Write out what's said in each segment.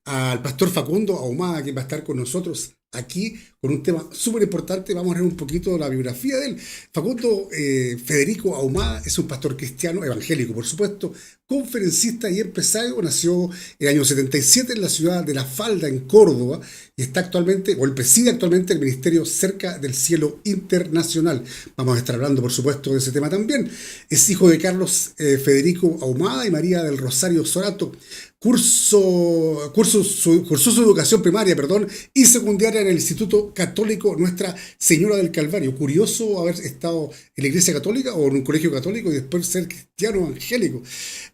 al pastor Facundo Ahumada, que va a estar con nosotros aquí con un tema súper importante. Vamos a ver un poquito la biografía de él. Facundo Federico Ahumada es un pastor cristiano, evangélico, por supuesto, conferencista y empresario. Nació en el año 77 en la ciudad de La Falda, en Córdoba, y está actualmente, o él preside actualmente el Ministerio Cerca del Cielo Internacional. Vamos a estar hablando, por supuesto, de ese tema también. Es hijo de Carlos Federico Ahumada y María del Rosario Sorato. Cursó su educación primaria, perdón, y secundaria en el Instituto Católico Nuestra Señora del Calvario. Curioso haber estado en la Iglesia Católica o en un colegio católico y después ser cristiano evangélico.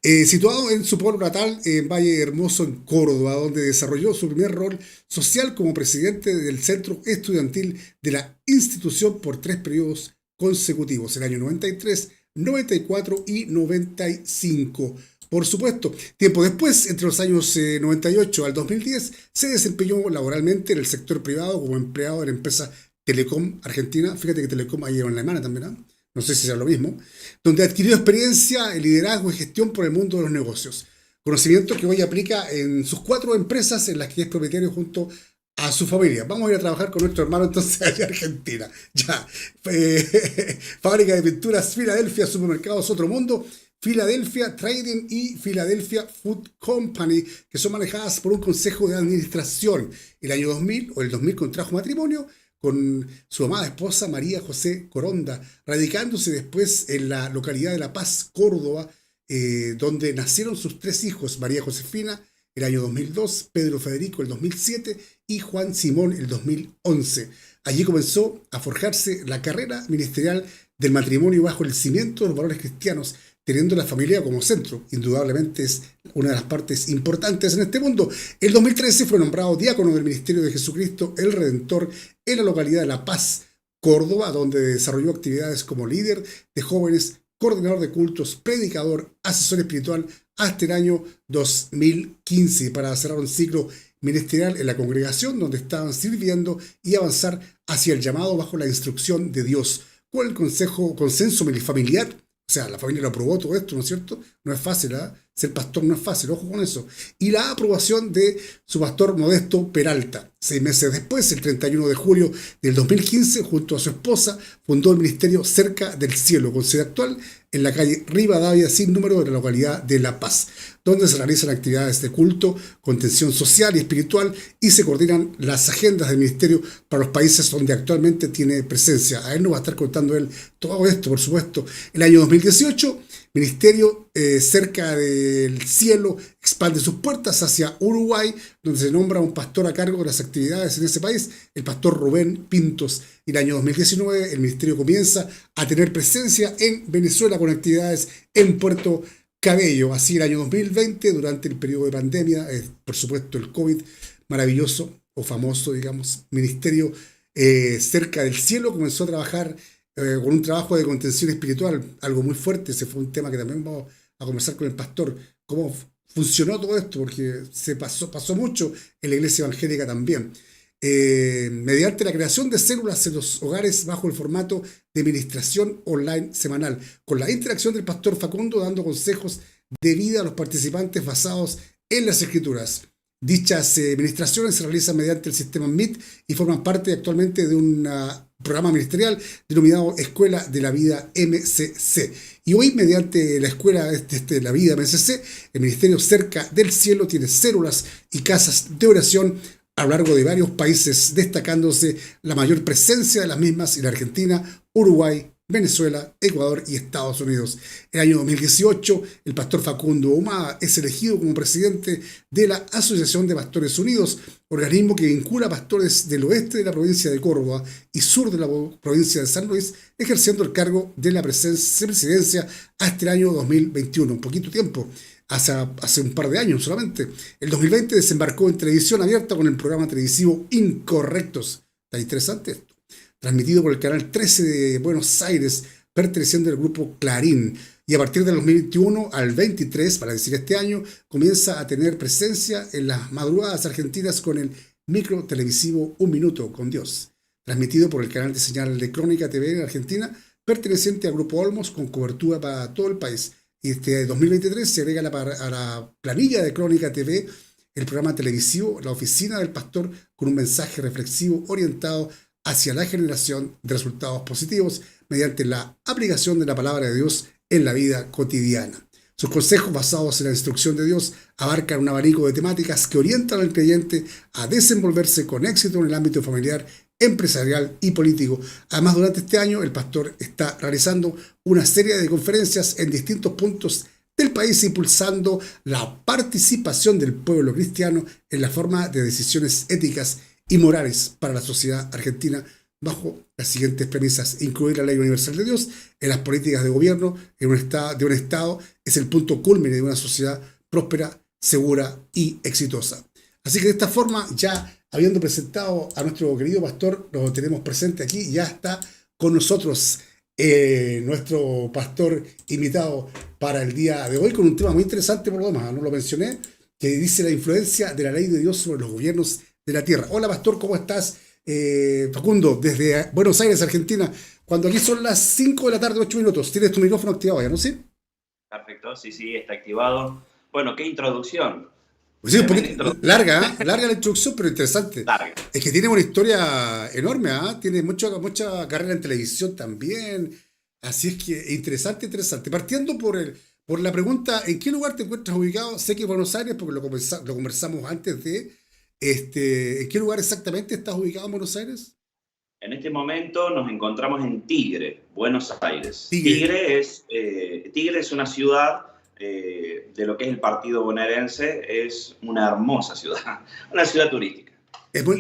Situado en su pueblo natal, en Valle Hermoso, en Córdoba, donde desarrolló su primer rol social como presidente del centro estudiantil de la institución por 3 periodos consecutivos, el año 93, 94 y 95. Por supuesto, tiempo después, entre los años 98 al 2010, se desempeñó laboralmente en el sector privado como empleado de la empresa Telecom Argentina. Fíjate que Telecom ahí en la alemana también, ¿no? No sé si será lo mismo. Donde adquirió experiencia en liderazgo y gestión por el mundo de los negocios. Conocimiento que hoy aplica en sus 4 empresas en las que es propietario junto a su familia. Vamos a ir a trabajar con nuestro hermano entonces allá en Argentina. Ya. Fábrica de pinturas Filadelfia, supermercados Otro Mundo, Philadelphia Trading y Philadelphia Food Company, que son manejadas por un consejo de administración. El año 2000 o el 2000 contrajo matrimonio con su amada esposa María José Coronda, radicándose después en la localidad de La Paz, Córdoba, donde nacieron sus 3 hijos, María Josefina el año 2002, Pedro Federico el 2007 y Juan Simón el 2011. Allí comenzó a forjarse la carrera ministerial del matrimonio bajo el cimiento de los valores cristianos, teniendo la familia como centro. Indudablemente es una de las partes importantes en este mundo. El 2013 fue nombrado diácono del Ministerio de Jesucristo el Redentor en la localidad de La Paz, Córdoba, donde desarrolló actividades como líder de jóvenes, coordinador de cultos, predicador, asesor espiritual, hasta el año 2015, para cerrar un ciclo ministerial en la congregación donde estaban sirviendo y avanzar hacia el llamado bajo la instrucción de Dios, con el consenso familiar. O sea, la familia lo aprobó todo esto, ¿no es cierto? No es fácil, ¿eh? Ser pastor no es fácil, ojo con eso. Y la aprobación de su pastor Modesto Peralta. 6 meses después, el 31 de julio del 2015, junto a su esposa, fundó el Ministerio Cerca del Cielo, con sede actual en la calle Rivadavia, sin número, de la localidad de La Paz, donde se realizan actividades de culto, contención social y espiritual, y se coordinan las agendas del ministerio para los países donde actualmente tiene presencia. A él nos va a estar contando él todo esto, por supuesto. El año 2018, Ministerio Cerca del Cielo expande sus puertas hacia Uruguay, donde se nombra un pastor a cargo de las actividades en ese país, el pastor Rubén Pintos. Y el año 2019 el ministerio comienza a tener presencia en Venezuela con actividades en Puerto Cabello. Así el año 2020, durante el periodo de pandemia, por supuesto el COVID, maravilloso o famoso, digamos, Ministerio Cerca del Cielo comenzó a trabajar con un trabajo de contención espiritual, algo muy fuerte. Ese fue un tema que también vamos a conversar con el pastor, cómo funcionó todo esto, porque pasó mucho en la iglesia evangélica también. Mediante la creación de células en los hogares bajo el formato de administración online semanal, con la interacción del pastor Facundo dando consejos de vida a los participantes basados en las escrituras. Dichas administraciones se realizan mediante el sistema MIT y forman parte actualmente de un programa ministerial denominado Escuela de la Vida MCC. Y hoy, mediante la Escuela de la Vida MCC, el Ministerio Cerca del Cielo tiene células y casas de oración a lo largo de varios países, destacándose la mayor presencia de las mismas en Argentina, Uruguay, Venezuela, Ecuador y Estados Unidos. En el año 2018, el pastor Facundo Ahumada es elegido como presidente de la Asociación de Pastores Unidos, organismo que vincula a pastores del oeste de la provincia de Córdoba y sur de la provincia de San Luis, ejerciendo el cargo de la presidencia hasta el año 2021, un poquito tiempo. Hace un par de años solamente. El 2020 desembarcó en televisión abierta con el programa televisivo Incorrectos. Está interesante esto. Transmitido por el canal 13 de Buenos Aires, perteneciente al grupo Clarín. Y a partir del 2021 al 23, para decir este año, comienza a tener presencia en las madrugadas argentinas con el micro televisivo Un Minuto con Dios. Transmitido por el canal de señal de Crónica TV en Argentina, perteneciente al grupo Olmos, con cobertura para todo el país. Y este 2023 se agrega a la planilla de Crónica TV el programa televisivo La Oficina del Pastor, con un mensaje reflexivo orientado hacia la generación de resultados positivos mediante la aplicación de la palabra de Dios en la vida cotidiana. Sus consejos basados en la instrucción de Dios abarcan un abanico de temáticas que orientan al creyente a desenvolverse con éxito en el ámbito familiar, empresarial y político. Además, durante este año, el pastor está realizando una serie de conferencias en distintos puntos del país, impulsando la participación del pueblo cristiano en la forma de decisiones éticas y morales para la sociedad argentina, bajo las siguientes premisas: incluir la ley universal de Dios en las políticas de gobierno de un Estado es el punto cúlmine de una sociedad próspera, segura y exitosa. Así que de esta forma, ya habiendo presentado a nuestro querido pastor, lo tenemos presente aquí, ya está con nosotros nuestro pastor invitado para el día de hoy, con un tema muy interesante por lo demás, no lo mencioné, que dice la influencia de la ley de Dios sobre los gobiernos de la tierra. Hola pastor, ¿cómo estás? Facundo, desde Buenos Aires, Argentina, cuando aquí son las 5 de la tarde, 8 minutos. Tienes tu micrófono activado ya, ¿no? ¿Sí? Perfecto, sí, está activado. Bueno, qué introducción. Pues sí, un Tremenda poquito introducción. larga, ¿eh? Larga la introducción, pero interesante. Larga. Es que tiene una historia enorme, ¿ah? Tiene mucha carrera en televisión también. Así es que interesante, interesante. Partiendo por la pregunta, ¿en qué lugar te encuentras ubicado? Sé que Buenos Aires, porque lo conversamos antes de, ¿en qué lugar exactamente estás ubicado en Buenos Aires? En este momento nos encontramos en Tigre, Buenos Aires. Tigre. Tigre es una ciudad de lo que es el partido bonaerense, es una hermosa ciudad, una ciudad turística.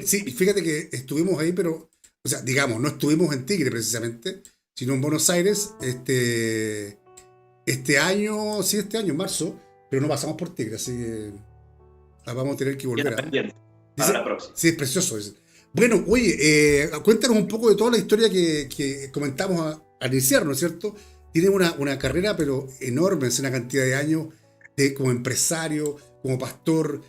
Sí, fíjate que estuvimos ahí, pero, o sea, digamos, no estuvimos en Tigre precisamente, sino en Buenos Aires este año, sí, este año, en marzo, pero no pasamos por Tigre, así que vamos a tener que Queda volver a... pendiente para Dice, la próxima. sí, es precioso. Dice. Bueno, oye, cuéntanos un poco de toda la historia que comentamos al iniciar, ¿no es cierto? Tiene una carrera, pero enorme, es una cantidad de años como empresario, como pastor,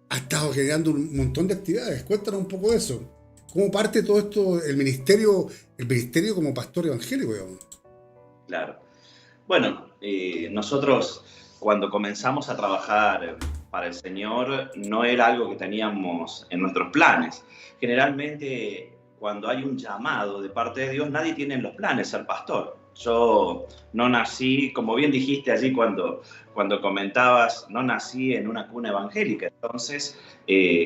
ha estado generando un montón de actividades. Cuéntanos un poco de eso. ¿Cómo parte todo esto, el ministerio como pastor evangélico, digamos? Claro. Bueno, nosotros cuando comenzamos a trabajar para el Señor no era algo que teníamos en nuestros planes. Generalmente cuando hay un llamado de parte de Dios, nadie tiene en los planes ser pastor. Yo no nací, como bien dijiste allí cuando comentabas, no nací en una cuna evangélica. Entonces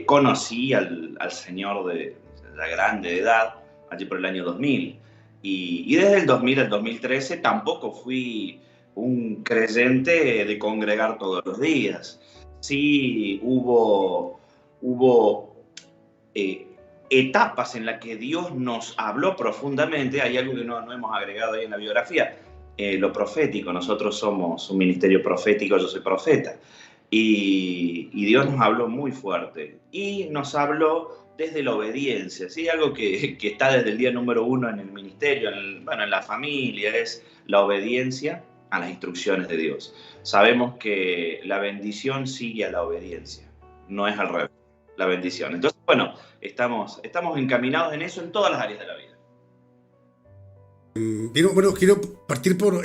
conocí al Señor de la grande edad, allí por el año 2000. Y desde el 2000 al 2013 tampoco fui un creyente de congregar todos los días. Sí hubo etapas en las que Dios nos habló profundamente. Hay algo que no hemos agregado ahí en la biografía, lo profético. Nosotros somos un ministerio profético, yo soy profeta. Y Dios nos habló muy fuerte. Y nos habló desde la obediencia, ¿sí? Algo que está desde el día número 1 en el ministerio, en la familia, es la obediencia a las instrucciones de Dios. Sabemos que la bendición sigue a la obediencia, no es al revés, la bendición. Entonces, bueno, estamos encaminados en eso en todas las áreas de la vida. Bueno, quiero partir por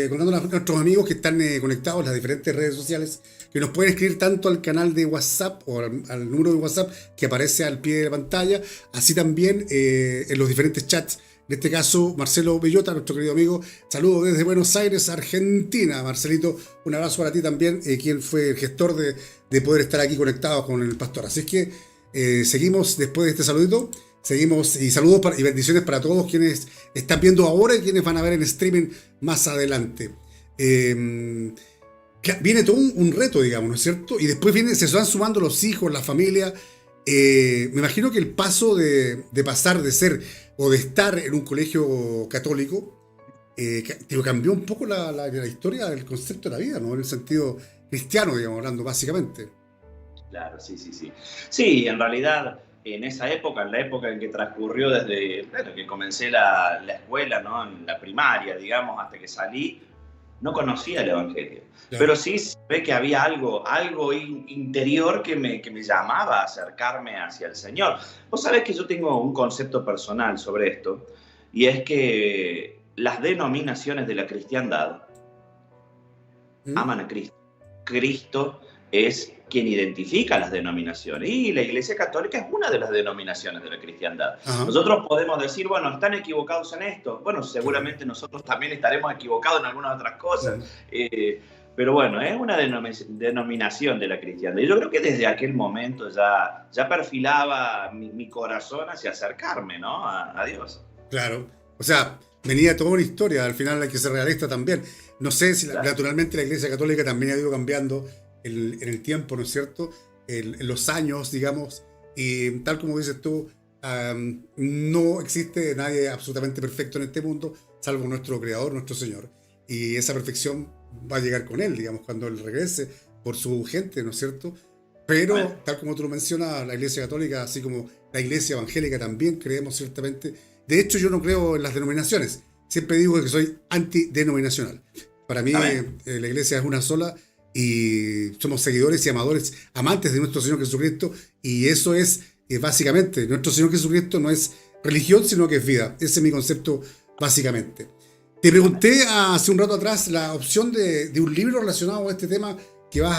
contando a nuestros amigos que están conectados en las diferentes redes sociales, que nos pueden escribir tanto al canal de WhatsApp o al número de WhatsApp que aparece al pie de la pantalla, así también en los diferentes chats. En este caso, Marcelo Bellota, nuestro querido amigo, saludo desde Buenos Aires, Argentina. Marcelito, un abrazo para ti también, quien fue el gestor de poder estar aquí conectados con el pastor. Así es que seguimos después de este saludito. Seguimos y saludos y bendiciones para todos quienes están viendo ahora y quienes van a ver en streaming más adelante. Viene todo un reto, digamos, ¿no es cierto? Y después se van sumando los hijos, la familia. Me imagino que el paso de pasar de ser o de estar en un colegio católico cambió un poco la historia del concepto de la vida, ¿no? En el sentido cristiano, digamos, hablando básicamente. Claro, sí. Sí, en realidad, en esa época, en la época en que transcurrió desde que comencé la escuela, ¿no? En la primaria, digamos, hasta que salí, no conocía el Evangelio. Claro. Pero sí se ve que había algo interior que me llamaba a acercarme hacia el Señor. Vos sabés que yo tengo un concepto personal sobre esto, y es que las denominaciones de la cristiandad ¿Mm? aman a Cristo. Cristo es quien identifica las denominaciones. Y la Iglesia Católica es una de las denominaciones de la cristiandad. Ajá. Nosotros podemos decir, bueno, están equivocados en esto. Bueno, seguramente nosotros también estaremos equivocados en algunas otras cosas. Pero bueno, es una denominación de la cristiandad. Y yo creo que desde aquel momento ya perfilaba mi corazón hacia acercarme, ¿no? a Dios. Claro. O sea, venía toda una historia, al final hay que ser realista también. No sé si Claro. naturalmente la Iglesia Católica también ha ido cambiando en el tiempo, ¿no es cierto? En los años, digamos, y tal como dices tú, no existe nadie absolutamente perfecto en este mundo, salvo nuestro Creador, nuestro Señor. Y esa perfección va a llegar con Él, digamos, cuando Él regrese por su gente, ¿no es cierto? Pero, Amén. tal como tú lo mencionas, la Iglesia Católica, así como la Iglesia Evangélica también, creemos ciertamente. De hecho, yo no creo en las denominaciones. Siempre digo que soy antidenominacional. Para mí, Amén. la Iglesia es una sola y somos seguidores y amadores, amantes de nuestro Señor Jesucristo. Y eso es, básicamente, nuestro Señor Jesucristo no es religión, sino que es vida. Ese es mi concepto, básicamente. Te pregunté hace un rato atrás la opción de un libro relacionado a este tema que vas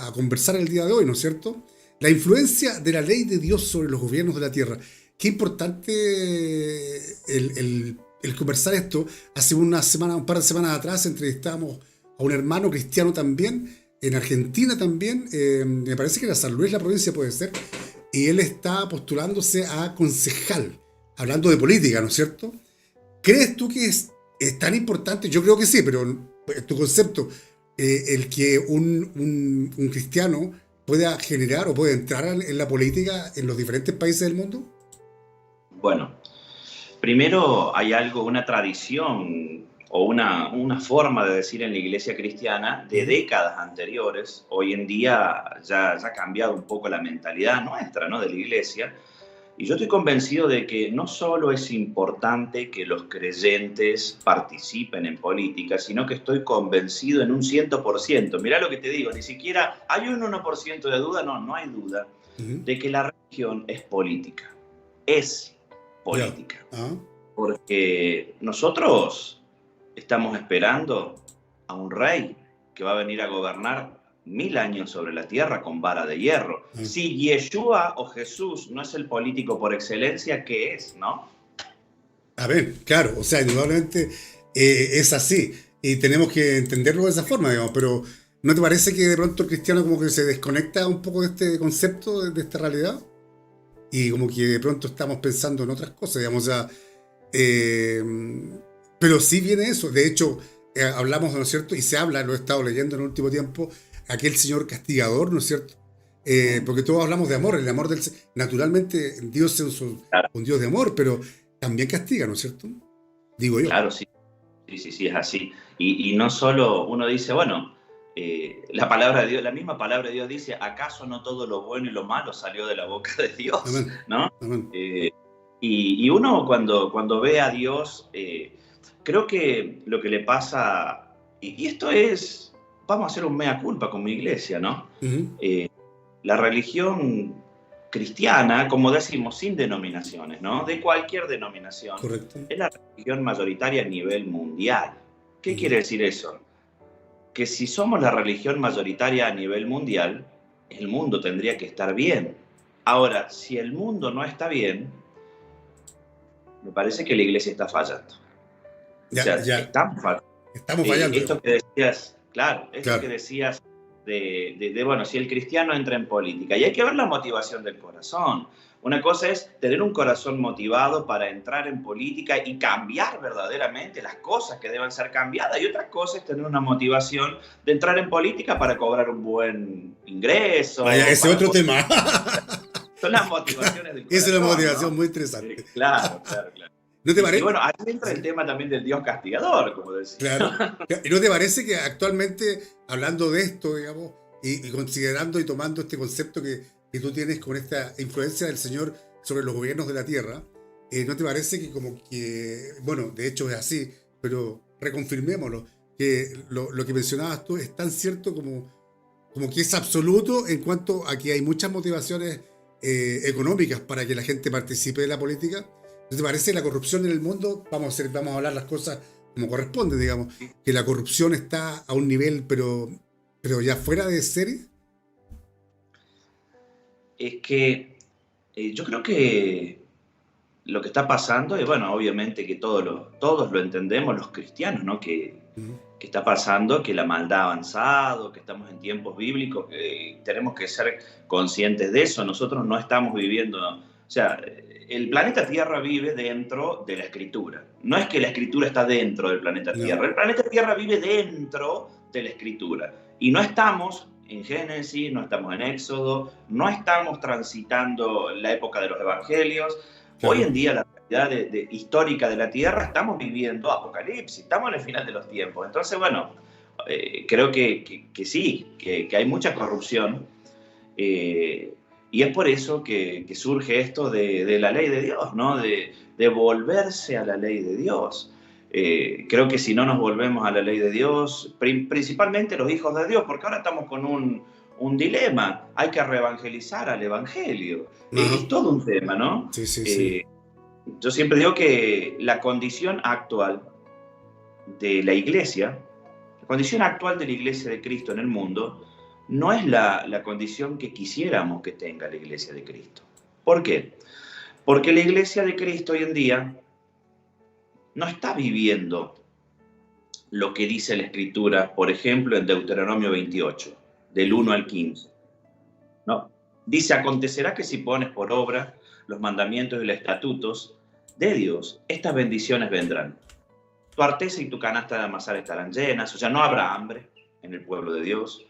a conversar el día de hoy, ¿no es cierto? La influencia de la ley de Dios sobre los gobiernos de la tierra. Qué importante el conversar esto. Hace una semana, un par de semanas atrás entrevistamos a un hermano cristiano también, en Argentina también, me parece que era San Luis la provincia, puede ser, y él está postulándose a concejal, hablando de política, ¿no es cierto? ¿Crees tú que es tan importante? Yo creo que sí, pero tu concepto, el que un cristiano pueda generar o pueda entrar en la política en los diferentes países del mundo? Bueno, primero hay algo, una tradición o una forma de decir en la iglesia cristiana de décadas anteriores. Hoy en día ya ha cambiado un poco la mentalidad nuestra, ¿no? De la iglesia. Y yo estoy convencido de que no solo es importante que los creyentes participen en política, sino que estoy convencido en un 100%. Mirá lo que te digo, ni siquiera hay un 1% de duda, no hay duda, de que la religión es política. Es política. Porque nosotros estamos esperando a un rey que va a venir a gobernar 1000 años sobre la tierra con vara de hierro. Si Yeshua o Jesús no es el político por excelencia, ¿qué es, no? A ver, claro, o sea, indudablemente es así y tenemos que entenderlo de esa forma, digamos, pero ¿no te parece que de pronto el cristiano como que se desconecta un poco de este concepto, de esta realidad? Y como que de pronto estamos pensando en otras cosas, digamos, o sea, pero sí viene eso. De hecho, hablamos, ¿no es cierto? Y se habla, lo he estado leyendo en el último tiempo, aquel señor castigador, ¿no es cierto? Porque todos hablamos de amor, el amor del... Naturalmente, Dios es un Dios de amor, pero también castiga, ¿no es cierto? Digo yo. Claro, sí, es así. Y no solo uno dice, bueno, la palabra de Dios, la misma palabra de Dios dice, ¿acaso no todo lo bueno y lo malo salió de la boca de Dios? Amén. ¿No? Amén. Y uno cuando ve a Dios, creo que lo que le pasa, y esto es, vamos a hacer un mea culpa con mi iglesia, ¿no? La religión cristiana, como decimos, sin denominaciones, ¿no? De cualquier denominación. Correcto. Es la religión mayoritaria a nivel mundial. ¿Qué quiere decir eso? Que si somos la religión mayoritaria a nivel mundial, el mundo tendría que estar bien. Ahora, si el mundo no está bien, me parece que la iglesia está fallando. Estamos fallando. Esto que decías, claro, que decías bueno, si el cristiano entra en política, y hay que ver la motivación del corazón. Una cosa es tener un corazón motivado para entrar en política y cambiar verdaderamente las cosas que deben ser cambiadas, y otra cosa es tener una motivación de entrar en política para cobrar un buen ingreso. Vaya, ese otro tema. Son las motivaciones del corazón. Esa es la motivación, ¿no? Muy interesante. Claro. ¿No te parece? Y bueno, ahí entra el tema también del Dios castigador, como decía. Claro. ¿Y no te parece que actualmente, hablando de esto, digamos, y considerando y tomando este concepto que tú tienes con esta influencia del Señor sobre los gobiernos de la tierra, ¿no te parece que como que, bueno, de hecho es así, pero reconfirmémoslo, que lo que mencionabas tú es tan cierto como que es absoluto en cuanto a que hay muchas motivaciones económicas para que la gente participe de la política? ¿No te parece la corrupción en el mundo? Vamos a hablar las cosas como corresponde, digamos, que la corrupción está a un nivel, pero ya fuera de serie. es que yo creo que lo que está pasando es, bueno, obviamente que todos lo entendemos, los cristianos, ¿no? Ujú. Que está pasando, que la maldad ha avanzado, que estamos en tiempos bíblicos, que tenemos que ser conscientes de eso. Nosotros no estamos viviendo, o sea, el planeta Tierra vive dentro de la Escritura. No es que la Escritura está dentro del planeta No, Tierra, el planeta Tierra vive dentro de la Escritura. Y no estamos en Génesis, no estamos en Éxodo, no estamos transitando la época de los Evangelios. Hoy claro. en día la realidad histórica de la Tierra, estamos viviendo Apocalipsis, estamos en el final de los tiempos. Entonces, bueno, creo que sí, que hay mucha corrupción. eh, y es por eso que surge esto de la ley de Dios, ¿no? De volverse a la ley de Dios. Creo que si no nos volvemos a la ley de Dios, principalmente los hijos de Dios, porque ahora estamos con un dilema, hay que reevangelizar al Evangelio. Ajá. Es todo un tema, ¿no? Sí, sí, sí. Eh, yo siempre digo que la condición actual de la condición actual de la iglesia de Cristo en el mundo, no es la condición que quisiéramos que tenga la iglesia de Cristo. ¿Por qué? Porque la iglesia de Cristo hoy en día no está viviendo lo que dice la Escritura, por ejemplo, en Deuteronomio 28, del 1 al 15. ¿No? Dice, acontecerá que si pones por obra los mandamientos y los estatutos de Dios, estas bendiciones vendrán. Tu arteza y tu canasta de amasar estarán llenas, o sea, no habrá hambre en el pueblo de Dios.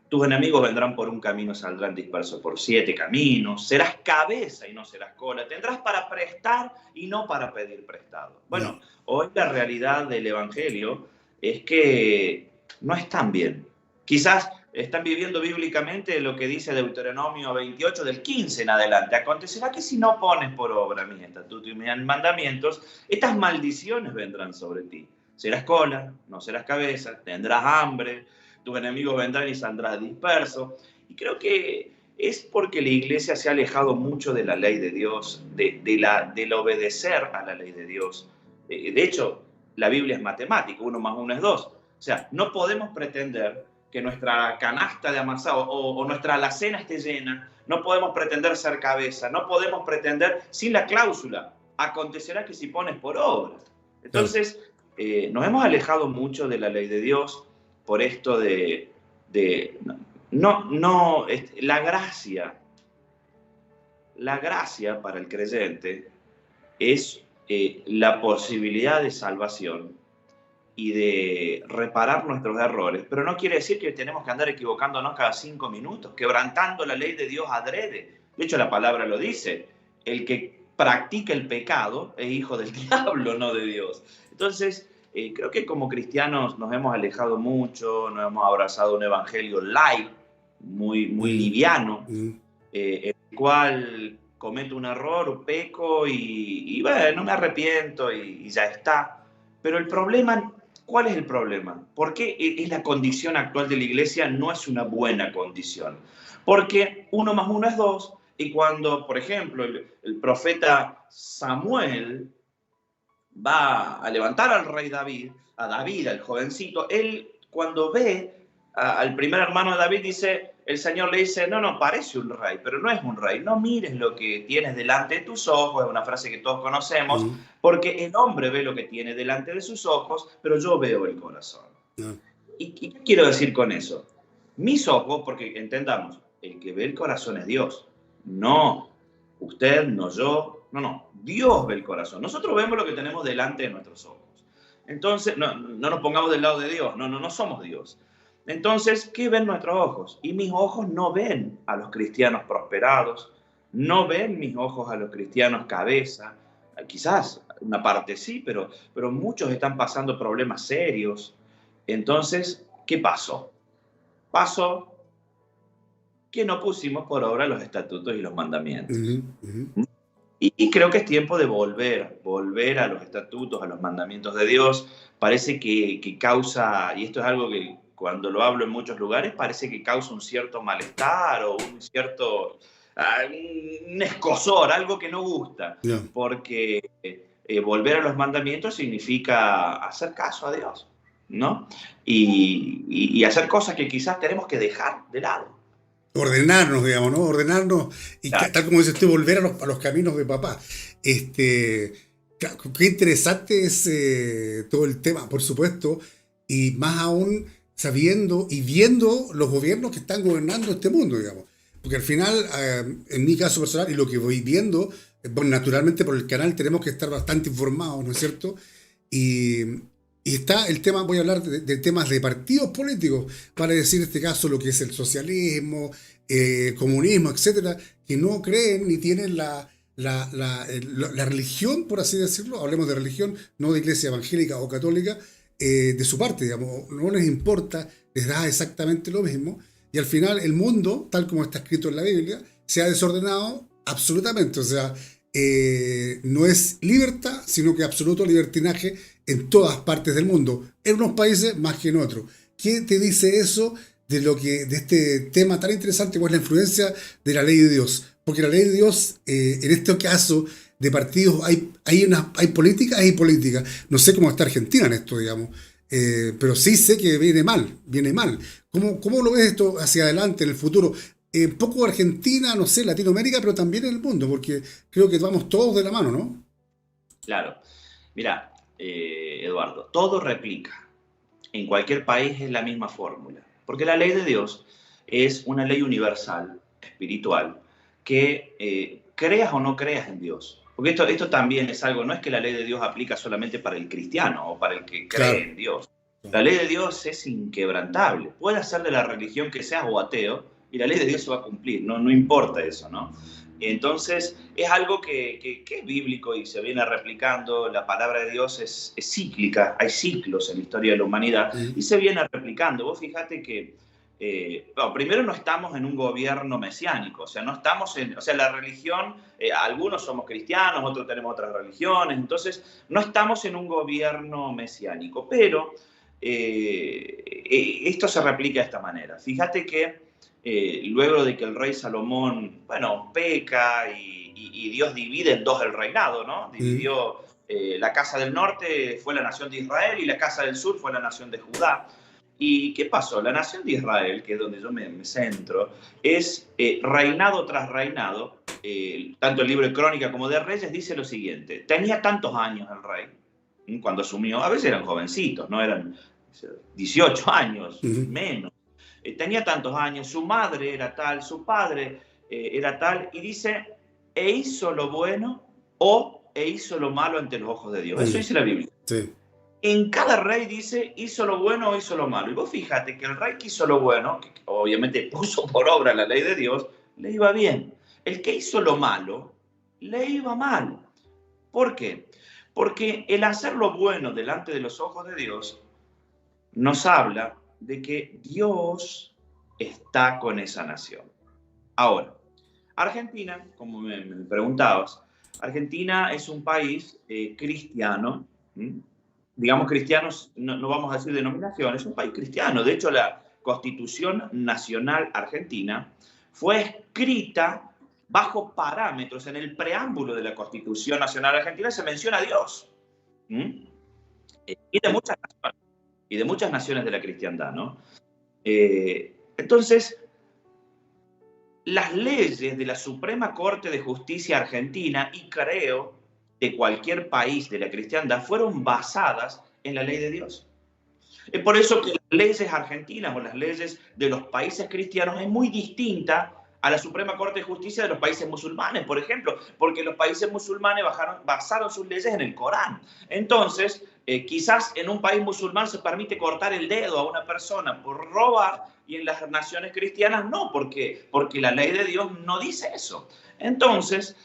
Tus enemigos vendrán por un camino, saldrán dispersos por 7 caminos. Serás cabeza y no serás cola. Tendrás para prestar y no para pedir prestado. No. Bueno, hoy la realidad del Evangelio es que no están bien. Quizás están viviendo bíblicamente lo que dice Deuteronomio 28 del 15 en adelante. Acontecerá que si no pones por obra mis estatutos y mis mandamientos, estas maldiciones vendrán sobre ti. Serás cola, no serás cabeza, tendrás hambre, tus enemigos vendrán y saldrás disperso. Y creo que es porque la iglesia se ha alejado mucho de la ley de Dios, del obedecer a la ley de Dios. De hecho, la Biblia es matemática, 1 más 1 es 2. O sea, no podemos pretender que nuestra canasta de amasado o nuestra alacena esté llena, no podemos pretender ser cabeza, no podemos pretender sin la cláusula, acontecerá que si pones por obra. Claro. Entonces, nos hemos alejado mucho de la ley de Dios por esto de no, la gracia para el creyente es la posibilidad de salvación y de reparar nuestros errores, pero no quiere decir que tenemos que andar equivocándonos cada 5 minutos, quebrantando la ley de Dios adrede. De hecho, la palabra lo dice, el que practica el pecado es hijo del diablo, no de Dios. Entonces, creo que como cristianos nos hemos alejado mucho, nos hemos abrazado un evangelio light, muy Mm, liviano, mm, en el cual cometo un error, peco y bueno, no me arrepiento y ya está. Pero el problema, ¿cuál es el problema? ¿Por qué es la condición actual de la iglesia no es una buena condición? Porque 1 más 1 es 2 y cuando, por ejemplo, el profeta Samuel va a levantar al rey David, a David, al jovencito, él cuando ve al primer hermano de David dice, el Señor le dice, no, parece un rey, pero no es un rey, no mires lo que tienes delante de tus ojos, es una frase que todos conocemos, mm, porque el hombre ve lo que tiene delante de sus ojos, pero yo veo el corazón. no. ¿Y qué quiero decir con eso? Mis ojos, porque entendamos, el que ve el corazón es Dios, no usted, no yo, no, Dios ve el corazón. Nosotros vemos lo que tenemos delante de nuestros ojos. Entonces, no nos pongamos del lado de Dios, no somos Dios. Entonces, ¿qué ven nuestros ojos? Y mis ojos no ven a los cristianos prosperados, no ven mis ojos a los cristianos cabeza, quizás una parte sí, pero muchos están pasando problemas serios. Entonces, ¿qué pasó? Pasó que no pusimos por obra los estatutos y los mandamientos. Ujú, ujú. Y creo que es tiempo de volver a los estatutos, a los mandamientos de Dios. Parece que causa, y esto es algo que cuando lo hablo en muchos lugares, parece que causa un cierto malestar o un cierto un escosor, algo que no gusta, No. porque volver a los mandamientos significa hacer caso a Dios, ¿no? Y hacer cosas que quizás tenemos que dejar de lado. ordenarnos, digamos, ¿no? Ordenarnos y Claro. tal como dice usted, volver a los caminos de papá. Este, claro, qué interesante es todo el tema, por supuesto, y más aún sabiendo y viendo los gobiernos que están gobernando este mundo, digamos. Porque al final, en mi caso personal, y lo que voy viendo, bueno, naturalmente por el canal tenemos que estar bastante informados, ¿no es cierto? Y, y está el tema, voy a hablar de temas de partidos políticos, para decir en este caso lo que es el socialismo, comunismo, etcétera, que no creen ni tienen la religión, por así decirlo, hablemos de religión, no de iglesia evangélica o católica, de su parte, digamos, no les importa, les da exactamente lo mismo, y al final el mundo, tal como está escrito en la Biblia, se ha desordenado absolutamente, o sea, no es libertad, sino que absoluto libertinaje en todas partes del mundo, en unos países más que en otros. ¿Qué te dice eso de este tema tan interesante como es la influencia de la ley de Dios? Porque la ley de Dios, en este caso de partidos, hay políticas y políticas. No sé cómo está Argentina en esto, digamos, pero sí sé que viene mal, viene mal. ¿Cómo lo ves esto hacia adelante en el futuro? Un poco Argentina, no sé, Latinoamérica, pero también en el mundo, porque creo que vamos todos de la mano, ¿no? Claro. Mira, Eduardo, todo replica. En cualquier país es la misma fórmula. Porque la ley de Dios es una ley universal, espiritual, que creas o no creas en Dios. Porque esto también es algo, no es que la ley de Dios aplica solamente para el cristiano o para el que cree Claro. en Dios. La ley de Dios es inquebrantable. Puedes ser de la religión que seas o ateo y la ley de Dios se va a cumplir. No, no importa eso, ¿no? Entonces, es algo que es bíblico y se viene replicando. La palabra de Dios es cíclica, hay ciclos en la historia de la humanidad Mm. y se viene replicando. Vos fíjate que, bueno, primero no estamos en un gobierno mesiánico, o sea, no estamos en, o sea, la religión, algunos somos cristianos, otros tenemos otras religiones, entonces no estamos en un gobierno mesiánico, pero esto se replica de esta manera. Fíjate que luego de que el rey Salomón, bueno, peca y Dios divide en dos el reinado, ¿no? Mm. Dividió la casa del norte fue la nación de Israel y la casa del sur fue la nación de Judá. ¿Y qué pasó? La nación de Israel, que es donde yo me centro, es reinado tras reinado, tanto el libro de Crónica como de Reyes dice lo siguiente: tenía tantos años el rey, cuando asumió, a veces eran jovencitos, no eran 18 años, Mm. menos, tenía tantos años, su madre era tal, su padre era tal, y dice, e hizo lo bueno e hizo lo malo ante los ojos de Dios. Eso Mm. dice la Biblia. Sí. En cada rey dice, hizo lo bueno o hizo lo malo. Y vos fíjate que el rey que hizo lo bueno, que obviamente puso por obra la ley de Dios, le iba bien. El que hizo lo malo, le iba mal. ¿Por qué? Porque el hacer lo bueno delante de los ojos de Dios nos habla de que Dios está con esa nación. Ahora, Argentina, como me preguntabas, Argentina es un país cristiano, ¿m? Digamos cristianos, no, no vamos a decir denominación, es un país cristiano. De hecho, la Constitución Nacional Argentina fue escrita bajo parámetros. En el preámbulo de la Constitución Nacional Argentina se menciona a Dios. ¿M? Y de muchas naciones, y de muchas naciones de la cristiandad, ¿no? Entonces, las leyes de la Suprema Corte de Justicia Argentina, y creo de cualquier país de la cristiandad, fueron basadas en la ley de Dios. Es por eso que las leyes argentinas o las leyes de los países cristianos es muy distinta a la Suprema Corte de Justicia de los países musulmanes, por ejemplo, porque los países musulmanes basaron sus leyes en el Corán. Entonces, quizás en un país musulmán se permite cortar el dedo a una persona por robar y en las naciones cristianas no, porque la ley de Dios no dice eso. Entonces,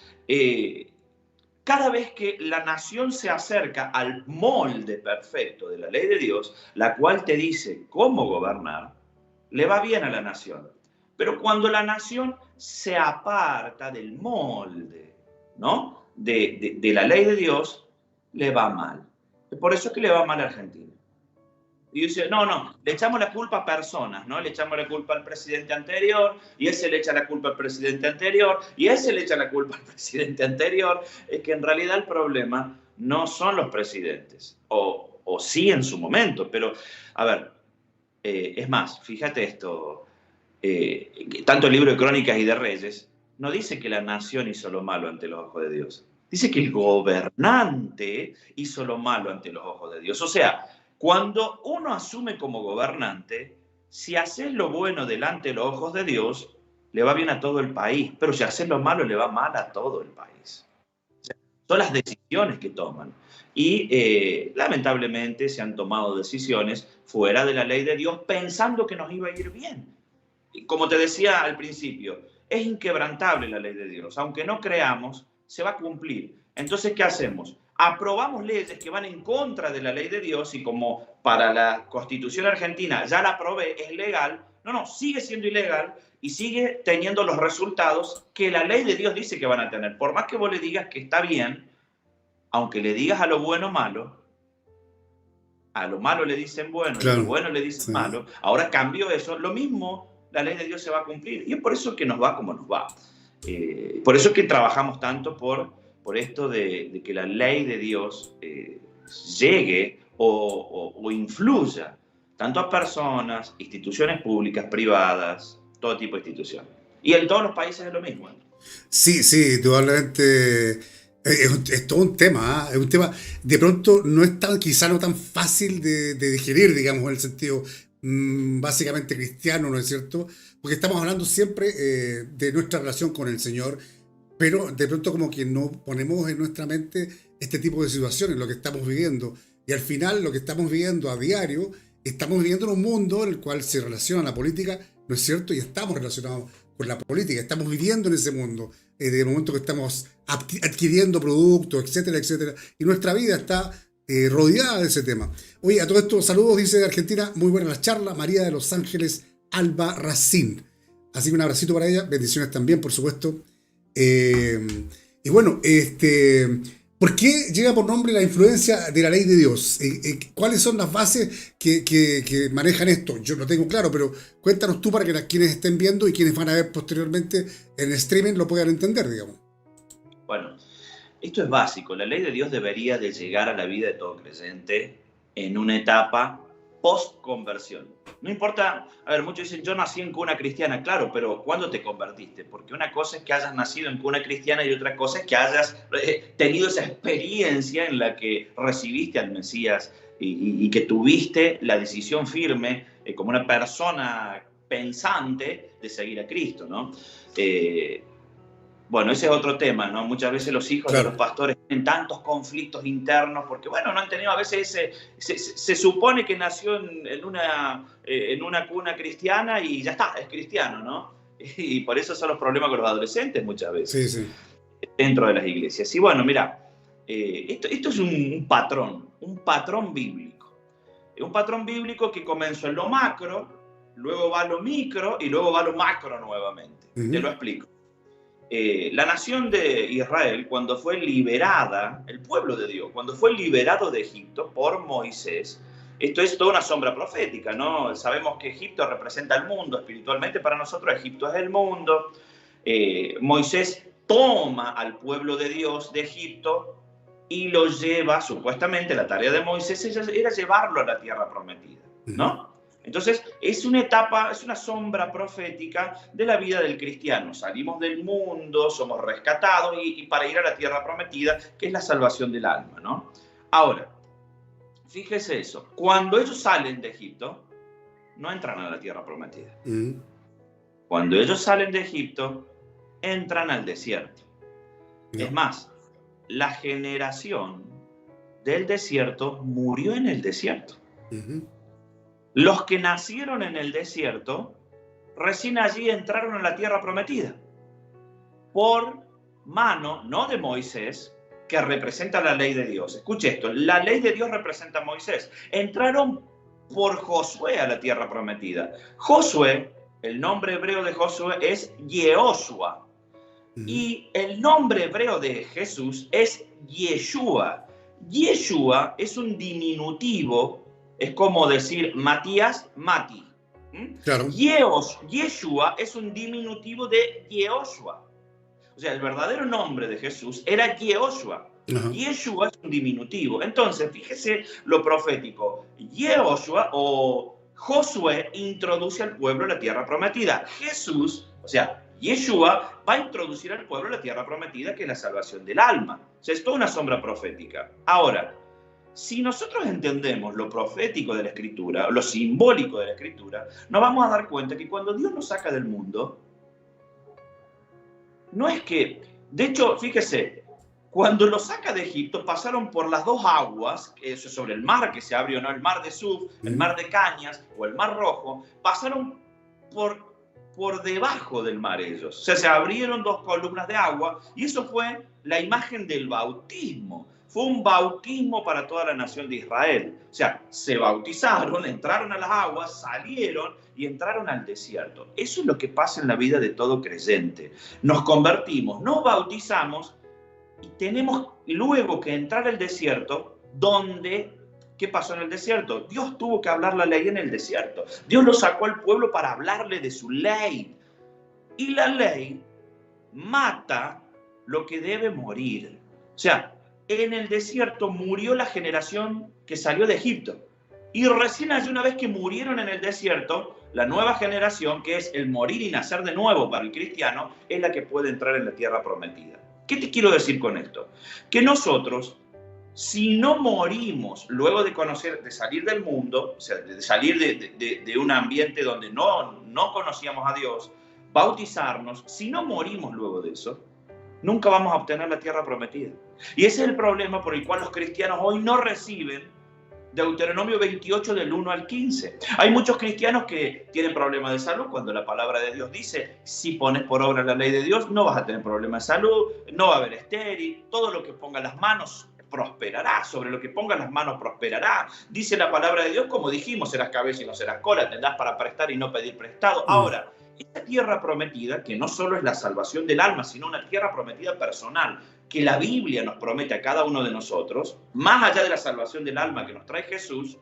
cada vez que la nación se acerca al molde perfecto de la ley de Dios, la cual te dice cómo gobernar, le va bien a la nación. Pero cuando la nación se aparta del molde, ¿no? de la ley de Dios, le va mal. Por eso es que le va mal a Argentina. Y dice, no, le echamos la culpa a personas, ¿no? Le echamos la culpa al presidente anterior, y ese le echa la culpa al presidente anterior, y ese le echa la culpa al presidente anterior. Es que en realidad el problema no son los presidentes, o sí en su momento, pero, a ver, es más, fíjate esto, tanto el libro de Crónicas y de Reyes, no dice que la nación hizo lo malo ante los ojos de Dios. Dice que el gobernante hizo lo malo ante los ojos de Dios. O sea, cuando uno asume como gobernante, si haces lo bueno delante de los ojos de Dios, le va bien a todo el país. Pero si haces lo malo, le va mal a todo el país. O sea, son las decisiones que toman. Y lamentablemente se han tomado decisiones fuera de la ley de Dios pensando que nos iba a ir bien. Como te decía al principio, es inquebrantable la ley de Dios. Aunque no creamos, se va a cumplir. Entonces, ¿qué hacemos? Aprobamos leyes que van en contra de la ley de Dios y como para la Constitución argentina ya la aprobé, es legal. No, sigue siendo ilegal y sigue teniendo los resultados que la ley de Dios dice que van a tener. Por más que vos le digas que está bien, aunque le digas a lo bueno malo, a lo malo le dicen bueno, claro, y a lo bueno le dicen malo, ahora cambió eso, lo mismo, la ley de Dios se va a cumplir. Y es por eso que nos va como nos va. Por eso es que trabajamos tanto por esto de que la ley de Dios llegue o influya tanto a personas, instituciones públicas, privadas, todo tipo de instituciones. Y en todos los países es lo mismo. Sí, indudablemente es todo un tema, ¿eh? Es un tema, de pronto no es tan, quizá no tan fácil de digerir, digamos, en el sentido básicamente cristiano, ¿no es cierto? Porque estamos hablando siempre de nuestra relación con el Señor, pero de pronto como que no ponemos en nuestra mente este tipo de situaciones, lo que estamos viviendo. Y al final lo que estamos viviendo a diario, estamos viviendo en un mundo en el cual se relaciona la política, ¿no es cierto? Y estamos relacionados con la política, estamos viviendo en ese mundo, desde el momento que estamos adquiriendo productos, etcétera, etcétera. Y nuestra vida está rodeada de ese tema. Oye, a todo esto, saludos, dice de Argentina, muy buena la charla, María de Los Ángeles Albarracín. Así que un abracito para ella, bendiciones también, por supuesto. Y bueno, ¿por qué llega por nombre la influencia de la ley de Dios? ¿Cuáles son las bases que manejan esto? Yo lo tengo claro, pero cuéntanos tú para que quienes estén viendo y quienes van a ver posteriormente en streaming lo puedan entender, digamos. Bueno, esto es básico. La ley de Dios debería de llegar a la vida de todo creyente en una etapa post-conversión. No importa, a ver, muchos dicen, yo nací en cuna cristiana, claro, pero ¿cuándo te convertiste? Porque una cosa es que hayas nacido en cuna cristiana y otra cosa es que hayas tenido esa experiencia en la que recibiste al Mesías y que tuviste la decisión firme como una persona pensante de seguir a Cristo, ¿no? Bueno, ese es otro tema, ¿no? Muchas veces los hijos de los pastores tienen tantos conflictos internos porque, bueno, no han tenido a veces se supone que nació en una cuna cristiana y ya está, es cristiano, ¿no? Y por eso son los problemas con los adolescentes muchas veces dentro de las iglesias. Y bueno, mira, esto es un patrón bíblico. Un patrón bíblico que comenzó en lo macro, luego va a lo micro y luego va a lo macro nuevamente. Te lo explico. La nación de Israel, cuando fue liberada, el pueblo de Dios, cuando fue liberado de Egipto por Moisés, esto es toda una sombra profética, ¿no? Sabemos que Egipto representa el mundo, espiritualmente para nosotros Egipto es el mundo. Moisés toma al pueblo de Dios de Egipto y lo lleva, supuestamente la tarea de Moisés era llevarlo a la tierra prometida, ¿no? Entonces, es una etapa, es una sombra profética de la vida del cristiano. Salimos del mundo, somos rescatados y para ir a la tierra prometida, que es la salvación del alma, ¿no? Ahora, fíjese eso. Cuando ellos salen de Egipto, no entran a la tierra prometida. Cuando ellos salen de Egipto, entran al desierto. Es más, la generación del desierto murió en el desierto. Los que nacieron en el desierto, recién allí entraron a la tierra prometida. Por mano, no de Moisés, que representa la ley de Dios. Escuche esto, la ley de Dios representa a Moisés. Entraron por Josué a la tierra prometida. Josué, el nombre hebreo de Josué es Yehoshua. Y el nombre hebreo de Jesús es Yeshua. Yeshua es un diminutivo. Es como decir Matías, Mati. Claro. Yeshua es un diminutivo de Yehoshua. O sea, el verdadero nombre de Jesús era Yehoshua. Yeshua es un diminutivo. Entonces, fíjese lo profético. Yehoshua o Josué introduce al pueblo a la tierra prometida. Jesús, o sea, Yeshua va a introducir al pueblo a la tierra prometida, que es la salvación del alma. O sea, es toda una sombra profética. Ahora, si nosotros entendemos lo profético de la Escritura, lo simbólico de la Escritura, nos vamos a dar cuenta que cuando Dios nos saca del mundo, no es que, de hecho, fíjese, cuando los saca de Egipto pasaron por las dos aguas, eso es sobre el mar que se abrió, ¿no? El mar de Suf, el mar de Cañas o el mar Rojo, pasaron por debajo del mar ellos. O sea, se abrieron dos columnas de agua y eso fue la imagen del bautismo. Fue un bautismo para toda la nación de Israel. O sea, se bautizaron, entraron a las aguas, salieron y entraron al desierto. Eso es lo que pasa en la vida de todo creyente. Nos convertimos, nos bautizamos y tenemos luego que entrar al desierto donde... ¿Qué pasó en el desierto? Dios tuvo que hablar la ley en el desierto. Dios lo sacó al pueblo para hablarle de su ley. Y la ley mata lo que debe morir. O sea, en el desierto murió la generación que salió de Egipto. Y recién allí, una vez que murieron en el desierto, la nueva generación, que es el morir y nacer de nuevo para el cristiano, es la que puede entrar en la tierra prometida. ¿Qué te quiero decir con esto? Que nosotros, si no morimos luego de conocer, de salir del mundo, o sea, de salir de un ambiente donde no conocíamos a Dios, bautizarnos, si no morimos luego de eso, nunca vamos a obtener la tierra prometida. Y ese es el problema por el cual los cristianos hoy no reciben Deuteronomio 28 del 1 al 15. Hay muchos cristianos que tienen problemas de salud cuando la palabra de Dios dice, si pones por obra la ley de Dios, no vas a tener problemas de salud, no va a haber estéril, todo lo que ponga las manos prosperará, sobre lo que pongas las manos prosperará. Dice la palabra de Dios, como dijimos, serás cabeza y no serás cola, tendrás para prestar y no pedir prestado. Ahora, esta tierra prometida, que no solo es la salvación del alma, sino una tierra prometida personal, que la Biblia nos promete a cada uno de nosotros, más allá de la salvación del alma que nos trae Jesús,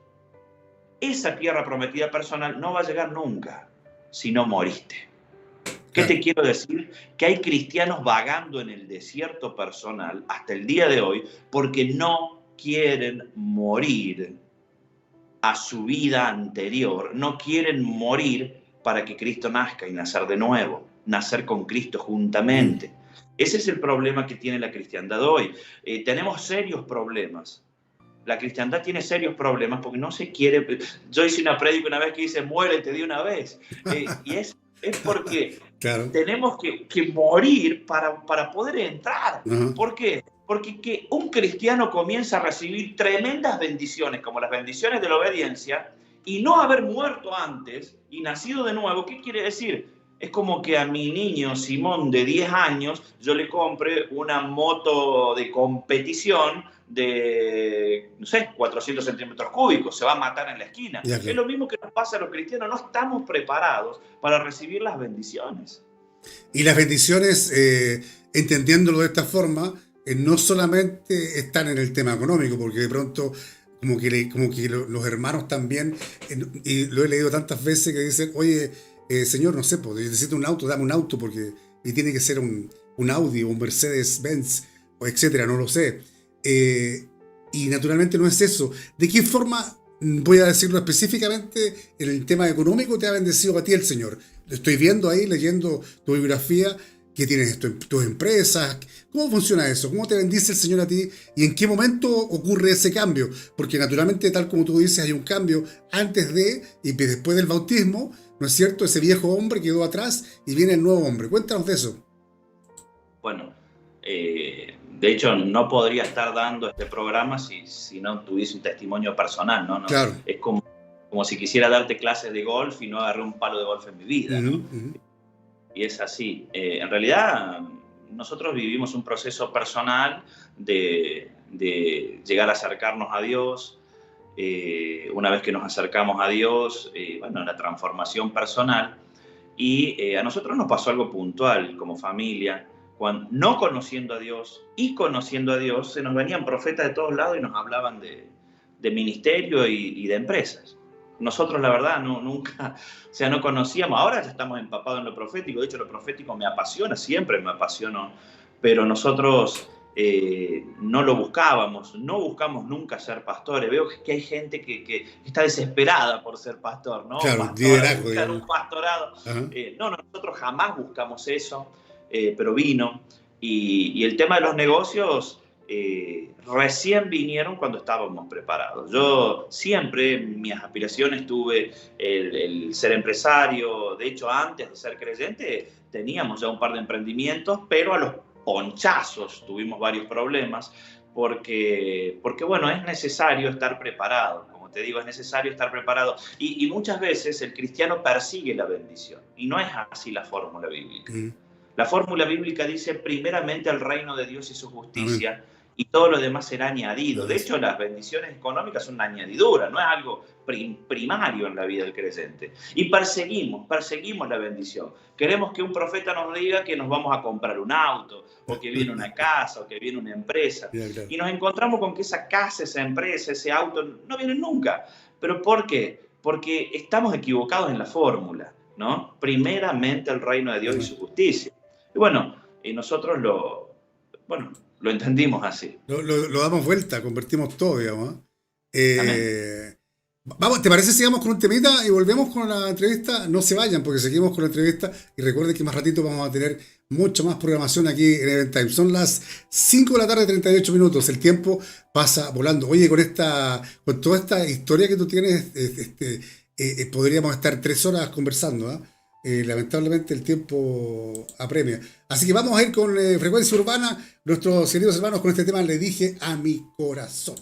esa tierra prometida personal no va a llegar nunca si no moriste. ¿Qué te quiero decir? Que hay cristianos vagando en el desierto personal hasta el día de hoy porque no quieren morir a su vida anterior, no quieren morir para que Cristo nazca y nacer de nuevo, nacer con Cristo juntamente. Ese es el problema que tiene la cristiandad hoy. Tenemos serios problemas. La cristiandad tiene serios problemas porque no se quiere... Yo hice una prédica una vez que dice, muérete de una vez. Y es porque claro, tenemos que morir para poder entrar. ¿Por qué? Porque que un cristiano comienza a recibir tremendas bendiciones, como las bendiciones de la obediencia, y no haber muerto antes y nacido de nuevo, ¿qué quiere decir? Es como que a mi niño Simón de 10 años yo le compre una moto de competición de, no sé, 400 centímetros cúbicos, se va a matar en la esquina. Ya, claro. Es lo mismo que nos pasa a los cristianos, no estamos preparados para recibir las bendiciones. Y las bendiciones, entendiéndolo de esta forma, no solamente están en el tema económico, porque de pronto como que los hermanos también, y lo he leído tantas veces que dicen, oye, señor, no sé, pues, necesito un auto, dame un auto, porque y tiene que ser un Audi o un Mercedes-Benz, o etcétera, no lo sé. Y naturalmente no es eso. ¿De qué forma, voy a decirlo específicamente, en el tema económico te ha bendecido a ti el Señor? Estoy viendo ahí, leyendo tu biografía, que tienes tus empresas. ¿Cómo funciona eso? ¿Cómo te bendice el Señor a ti? ¿Y en qué momento ocurre ese cambio? Porque naturalmente, tal como tú dices, hay un cambio antes de y después del bautismo, ¿no es cierto? Ese viejo hombre quedó atrás y viene el nuevo hombre. Cuéntanos de eso. Bueno, de hecho, no podría estar dando este programa si no tuviese un testimonio personal, ¿no? Claro. Es como si quisiera darte clases de golf y no agarré un palo de golf en mi vida, ¿no? Y es así. En realidad, nosotros vivimos un proceso personal de llegar a acercarnos a Dios. Una vez que nos acercamos a Dios, bueno, la transformación personal. Y a nosotros nos pasó algo puntual como familia. Cuando, no conociendo a Dios y conociendo a Dios, se nos venían profetas de todos lados y nos hablaban de ministerio y de empresas. Nosotros, la verdad, nunca, o sea, no conocíamos. Ahora ya estamos empapados en lo profético. De hecho, lo profético me apasiona, siempre me apasionó. Pero nosotros no lo buscábamos, no buscamos nunca ser pastores. Veo que hay gente que está desesperada por ser pastor, ¿no? Claro, Pastor, liderazgo, buscar digamos. un pastorado. Ajá. No, nosotros jamás buscamos eso, pero vino. Y el tema de los negocios recién vinieron cuando estábamos preparados. Yo siempre en mis aspiraciones tuve el ser empresario. De hecho, antes de ser creyente teníamos ya un par de emprendimientos, pero a los ponchazos tuvimos varios problemas porque bueno, es necesario estar preparado. Como te digo, es necesario estar preparado. Y muchas veces el cristiano persigue la bendición. Y no es así la fórmula bíblica. Mm. La fórmula bíblica dice primeramente el reino de Dios y su Amén. justicia y todo lo demás será añadido. De Gracias. hecho, las bendiciones económicas son una añadidura, no es algo primario en la vida del creyente. Y perseguimos la bendición. Queremos que un profeta nos diga que nos vamos a comprar un auto, o que viene una casa, o que viene una empresa. Ya, claro. Y nos encontramos con que esa casa, esa empresa, ese auto no vienen nunca. ¿Pero por qué? Porque estamos equivocados en la fórmula, ¿no? Primeramente el reino de Dios y Amén. su justicia. Y bueno, nosotros lo entendimos así. Lo damos vuelta, convertimos todo, digamos. Amén. Vamos, ¿te parece si sigamos con un temita y volvemos con la entrevista? No se vayan, porque seguimos con la entrevista y recuerden que más ratito vamos a tener mucha más programación aquí en Event Time. Son las 5 de la tarde, 38 minutos. El tiempo pasa volando. Oye, con toda esta historia que tú tienes, podríamos estar 3 horas conversando, ¿ah? Lamentablemente el tiempo apremia. Así que vamos a ir con Frecuencia Urbana, nuestros queridos hermanos, con este tema Le dije a mi corazón.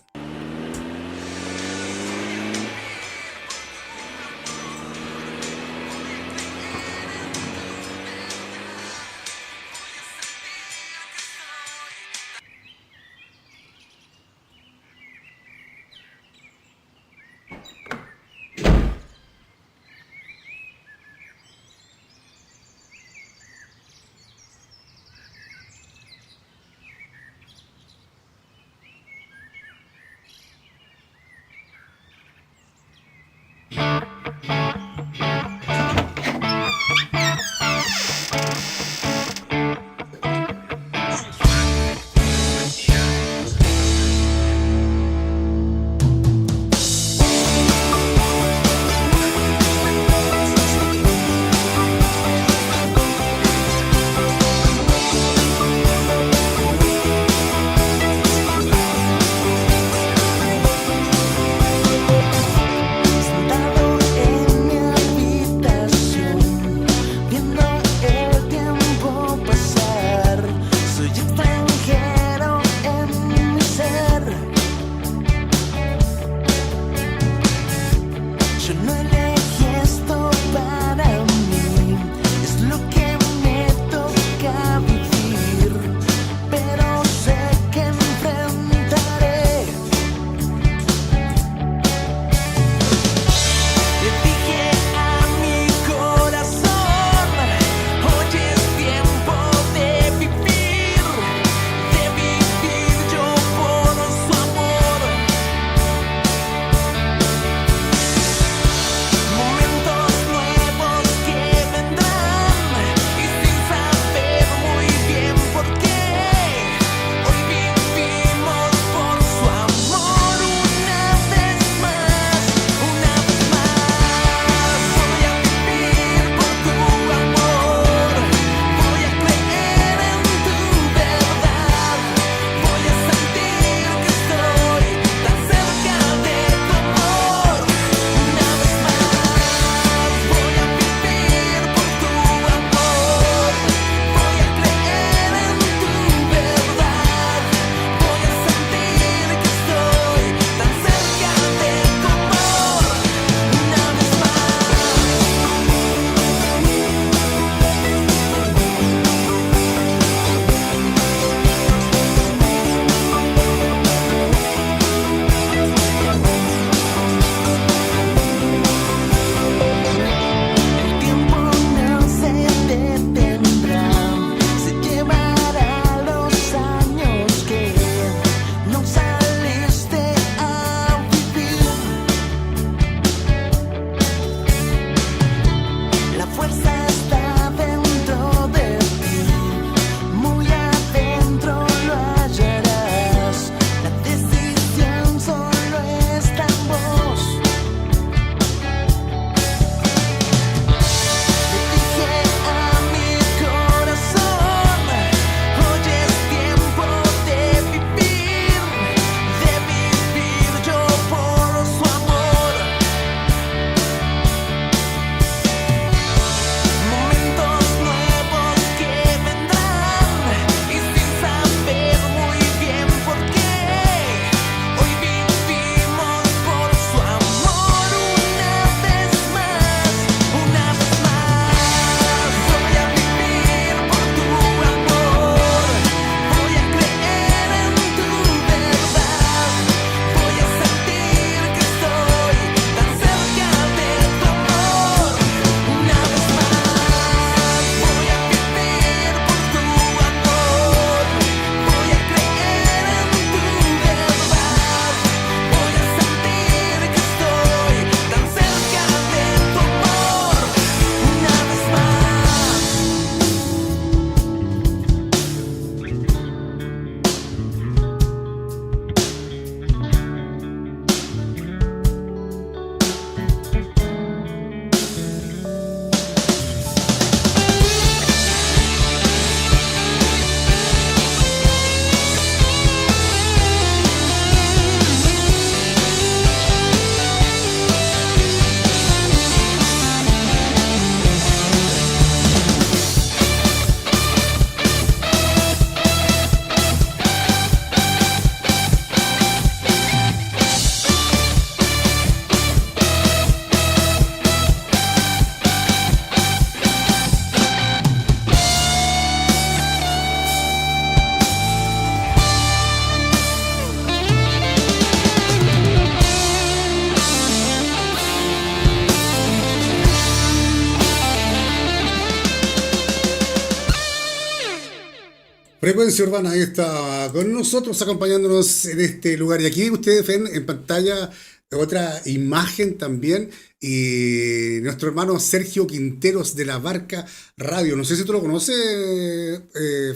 Frecuencia Urbana, ahí está con nosotros acompañándonos en este lugar. Y aquí ustedes ven en pantalla otra imagen también. Y nuestro hermano Sergio Quinteros de la Barca Radio. No sé si tú lo conoces,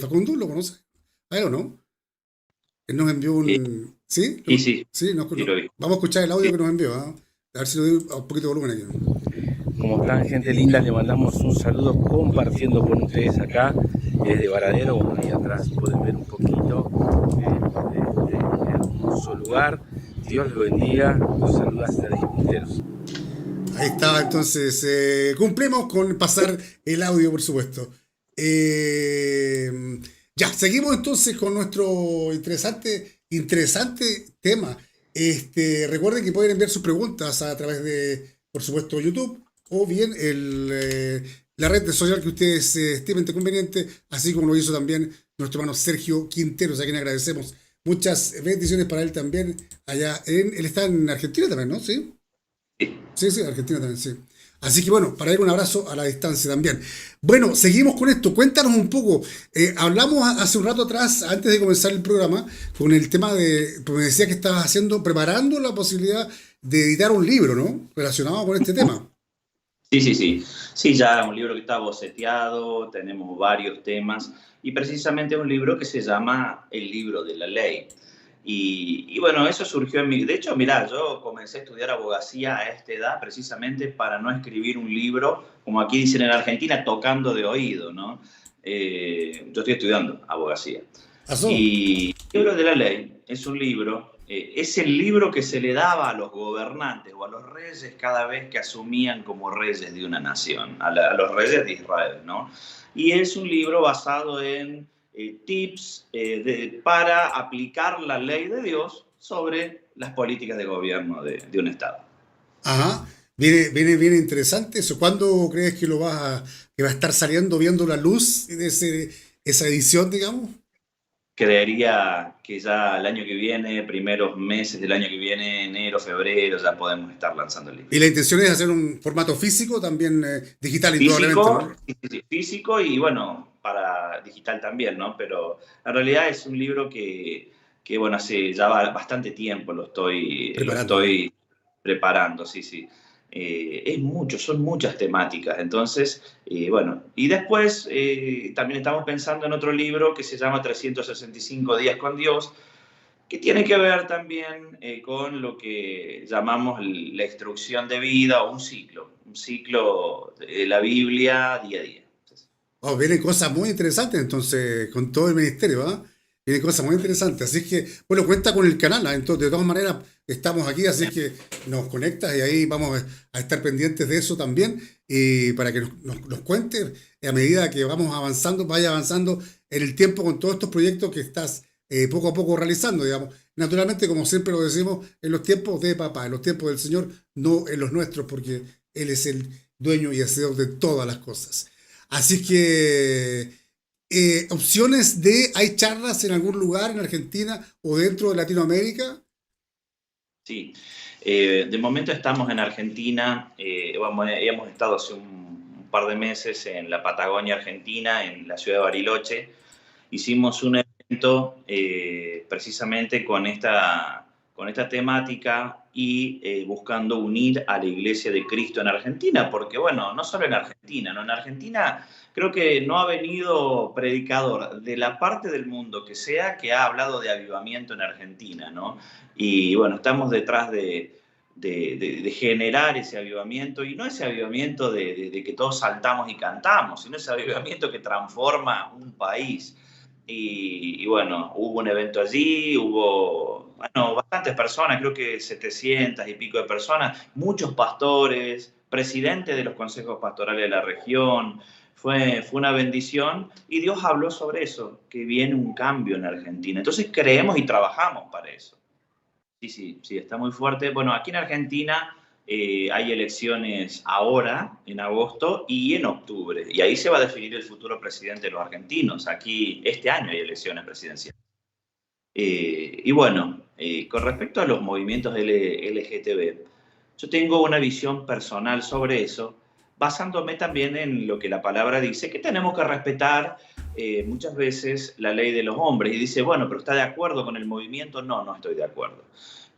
Facundo, ¿lo conoces? ¿A él o no? Él nos envió Eh, un... ¿Sí? y sí, Sí, sí lo vi. vamos a escuchar el audio Sí. que nos envió. ¿Ah? A ver si lo doy un poquito de volumen aquí. ¿Cómo están, gente linda? Le mandamos un saludo compartiendo con ustedes acá desde Varadero. Bueno, ahí atrás pueden ver un poquito de hermoso lugar. Dios lo bendiga. Los saluda Sergio Quinteros. Ahí estaba, entonces, cumplimos con pasar el audio, por supuesto. Ya, seguimos entonces con nuestro interesante tema. Recuerden que pueden enviar sus preguntas a través de, por supuesto, YouTube o bien la red social que ustedes estimen conveniente, así como lo hizo también nuestro hermano Sergio Quinteros, a quien agradecemos. Muchas bendiciones para él también allá él está en Argentina también, ¿no? Sí. Sí. Sí, sí, Argentina también, sí. Así que bueno, para ir un abrazo a la distancia también. Bueno, seguimos con esto. Cuéntanos un poco. Hablamos hace un rato atrás, antes de comenzar el programa, con el tema de, pues me decía que estabas preparando la posibilidad de editar un libro, ¿no? Relacionado con este tema. Sí, sí, sí. Sí, ya un libro que está boceteado, tenemos varios temas y precisamente un libro que se llama El libro de la ley. Y bueno, eso surgió en mí. De hecho, mirá, yo comencé a estudiar abogacía a esta edad precisamente para no escribir un libro, como aquí dicen en Argentina, tocando de oído, ¿no? Yo estoy estudiando abogacía. ¿Pasó? Y el libro de la ley es un libro, es el libro que se le daba a los gobernantes o a los reyes cada vez que asumían como reyes de una nación, a los reyes de Israel, ¿no? Y es un libro basado en tips para aplicar la ley de Dios sobre las políticas de gobierno de un Estado. Ajá. Viene interesante eso. ¿Cuándo crees que que va a estar saliendo, viendo la luz de esa edición, digamos? Creería que ya el año que viene, primeros meses del año que viene, enero, febrero, ya podemos estar lanzando el libro. Y la intención es hacer un formato físico, también digital, indudablemente, Físico, ¿no? sí, sí, sí, físico y bueno, para digital también, ¿no? Pero en realidad es un libro que bueno, hace ya bastante tiempo lo Preparando, ¿no? estoy preparando, sí, sí. Es mucho, son muchas temáticas, entonces, bueno, y después también estamos pensando en otro libro que se llama 365 días con Dios, que tiene que ver también con lo que llamamos la instrucción de vida o un ciclo de la Biblia día a día. Oh, vienen cosas muy interesantes entonces con todo el ministerio, ¿ah? Vienen cosas muy interesantes. Así es que, bueno, cuenta con el canal, ¿ah? Entonces, de todas maneras, estamos aquí, así es que nos conectas y ahí vamos a estar pendientes de eso también, y para que nos cuentes a medida que vamos avanzando, vaya avanzando en el tiempo con todos estos proyectos que estás poco a poco realizando, digamos. Naturalmente, como siempre lo decimos, en los tiempos de papá, en los tiempos del Señor, no en los nuestros, porque Él es el dueño y hacedor de todas las cosas. Así que opciones ¿hay charlas en algún lugar en Argentina o dentro de Latinoamérica? Sí, de momento estamos en Argentina, hemos estado hace un par de meses en la Patagonia Argentina, en la ciudad de Bariloche. Hicimos un evento precisamente con esta temática y buscando unir a la Iglesia de Cristo en Argentina, porque bueno, no solo en Argentina, ¿no? En Argentina creo que no ha venido predicador de la parte del mundo que sea que ha hablado de avivamiento en Argentina, ¿no? Y bueno, estamos detrás de generar ese avivamiento, y no ese avivamiento de que todos saltamos y cantamos, sino ese avivamiento que transforma un país. Y bueno, hubo un evento allí, hubo, bueno, bastantes personas, creo que 700 y pico de personas, muchos pastores, presidentes de los consejos pastorales de la región. Fue una bendición y Dios habló sobre eso, que viene un cambio en Argentina. Entonces creemos y trabajamos para eso. Sí, sí, sí, está muy fuerte. Bueno, aquí en Argentina hay elecciones ahora, en agosto y en octubre. Y ahí se va a definir el futuro presidente de los argentinos. Aquí este año hay elecciones presidenciales. Y bueno, con respecto a los movimientos LGTB, yo tengo una visión personal sobre eso, basándome también en lo que la palabra dice, que tenemos que respetar muchas veces la ley de los hombres. Y dice, bueno, pero ¿está de acuerdo con el movimiento? No, no estoy de acuerdo.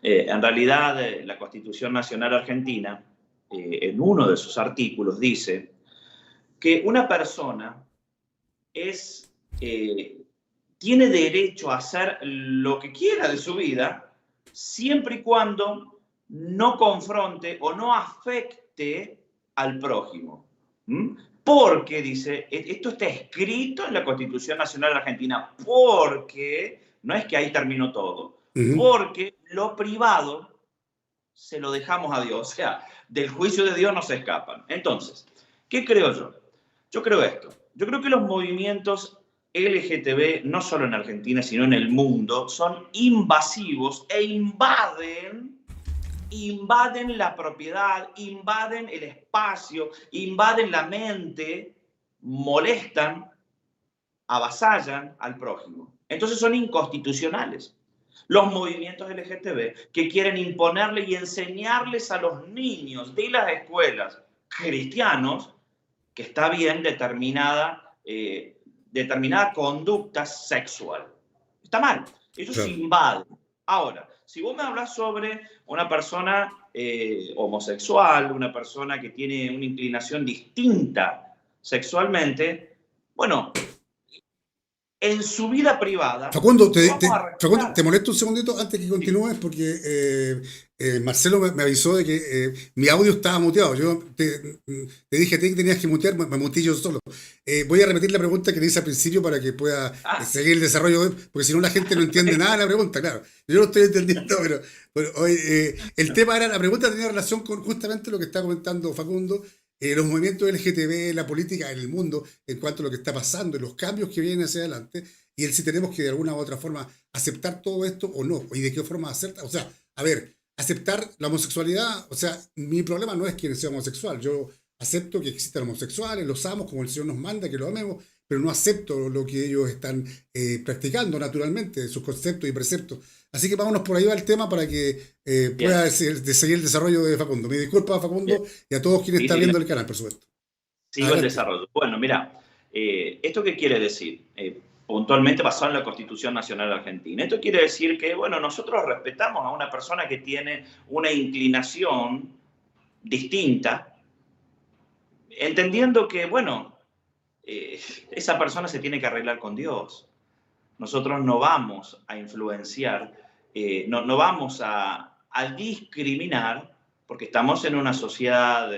En realidad, la Constitución Nacional Argentina, en uno de sus artículos, dice que una persona tiene derecho a hacer lo que quiera de su vida, siempre y cuando no confronte o no afecte al prójimo. Porque, dice, esto está escrito en la Constitución Nacional Argentina, porque, no es que ahí terminó todo, porque lo privado se lo dejamos a Dios, o sea, del juicio de Dios no se escapan. Entonces, ¿qué creo yo? Yo creo esto. Yo creo que los movimientos LGTB, no solo en Argentina, sino en el mundo, son invasivos e invaden la propiedad, invaden el espacio, invaden la mente, molestan, avasallan al prójimo. Entonces son inconstitucionales. Los movimientos LGTB que quieren imponerle y enseñarles a los niños de las escuelas cristianos que está bien determinada conducta sexual. Está mal. Eso se invade. Ahora, si vos me hablas sobre una persona homosexual, una persona que tiene una inclinación distinta sexualmente, bueno, en su vida privada... Facundo, te molesto un segundito antes que continúes, porque Marcelo me avisó de que mi audio estaba muteado. Yo te dije a ti que tenías que mutear, me muteé yo solo. Voy a repetir la pregunta que le hice al principio para que pueda seguir el desarrollo, porque si no la gente no entiende nada de la pregunta, claro. Yo lo estoy entendiendo, pero el tema era, la pregunta tenía relación con justamente lo que está comentando Facundo, los movimientos LGTB, la política en el mundo, en cuanto a lo que está pasando, los cambios que vienen hacia adelante, y si tenemos que de alguna u otra forma aceptar todo esto o no, y de qué forma aceptar. O sea, a ver, aceptar la homosexualidad, o sea, mi problema no es que sea homosexual, yo acepto que existan homosexuales, los amos como el Señor nos manda, que los amemos, pero no acepto lo que ellos están practicando naturalmente, sus conceptos y preceptos. Así que vámonos por ahí va el tema para que pueda seguir el desarrollo de Facundo. Me disculpa, Facundo, y a todos quienes están viendo el canal, por supuesto. Sigo el desarrollo. Bueno, mira, ¿esto qué quiere decir? Puntualmente basado en la Constitución Nacional Argentina. Esto quiere decir que, bueno, nosotros respetamos a una persona que tiene una inclinación distinta, entendiendo que, bueno, esa persona se tiene que arreglar con Dios. Nosotros no vamos a influenciar, no vamos a discriminar, porque estamos en una sociedad,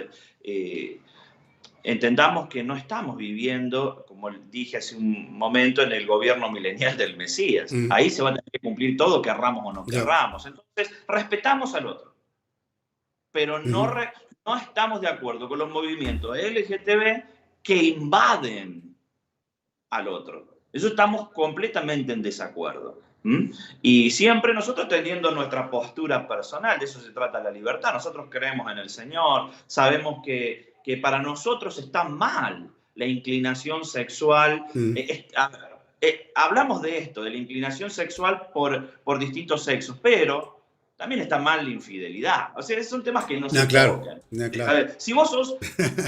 entendamos que no estamos viviendo, como dije hace un momento, en el gobierno milenial del Mesías. Ahí se va a tener que cumplir todo, querramos o no querramos. Entonces, respetamos al otro, pero no estamos de acuerdo con los movimientos LGTB que invaden al otro. Eso estamos completamente en desacuerdo. Y siempre nosotros teniendo nuestra postura personal, de eso se trata la libertad. Nosotros creemos en el Señor, sabemos que para nosotros está mal la inclinación sexual. Hablamos de esto, de la inclinación sexual por distintos sexos, pero también está mal la infidelidad. O sea, son temas que no se tocan. Claro. A ver, si vos sos,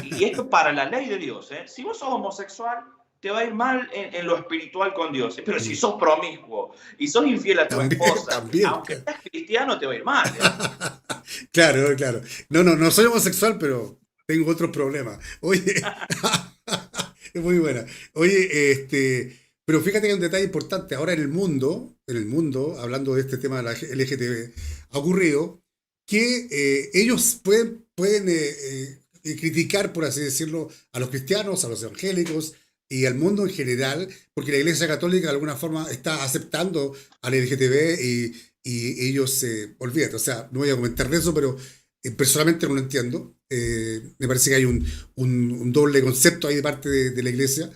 y esto para la ley de Dios, si vos sos homosexual, te va a ir mal en lo espiritual con Dios. Pero si sos promiscuo y sos infiel a tu esposa, aunque seas cristiano, te va a ir mal. Claro. No soy homosexual, pero tengo otros problemas. Oye, es muy buena. Oye, pero fíjate que hay un detalle importante. Ahora en el mundo, hablando de este tema de la LGTB, ha ocurrido que ellos pueden criticar, por así decirlo, a los cristianos, a los evangélicos y al mundo en general, porque la Iglesia Católica de alguna forma está aceptando al LGTB y ellos olvídate. O sea, no voy a comentar de eso, pero personalmente no lo entiendo. Me parece que hay un doble concepto ahí de parte de la Iglesia.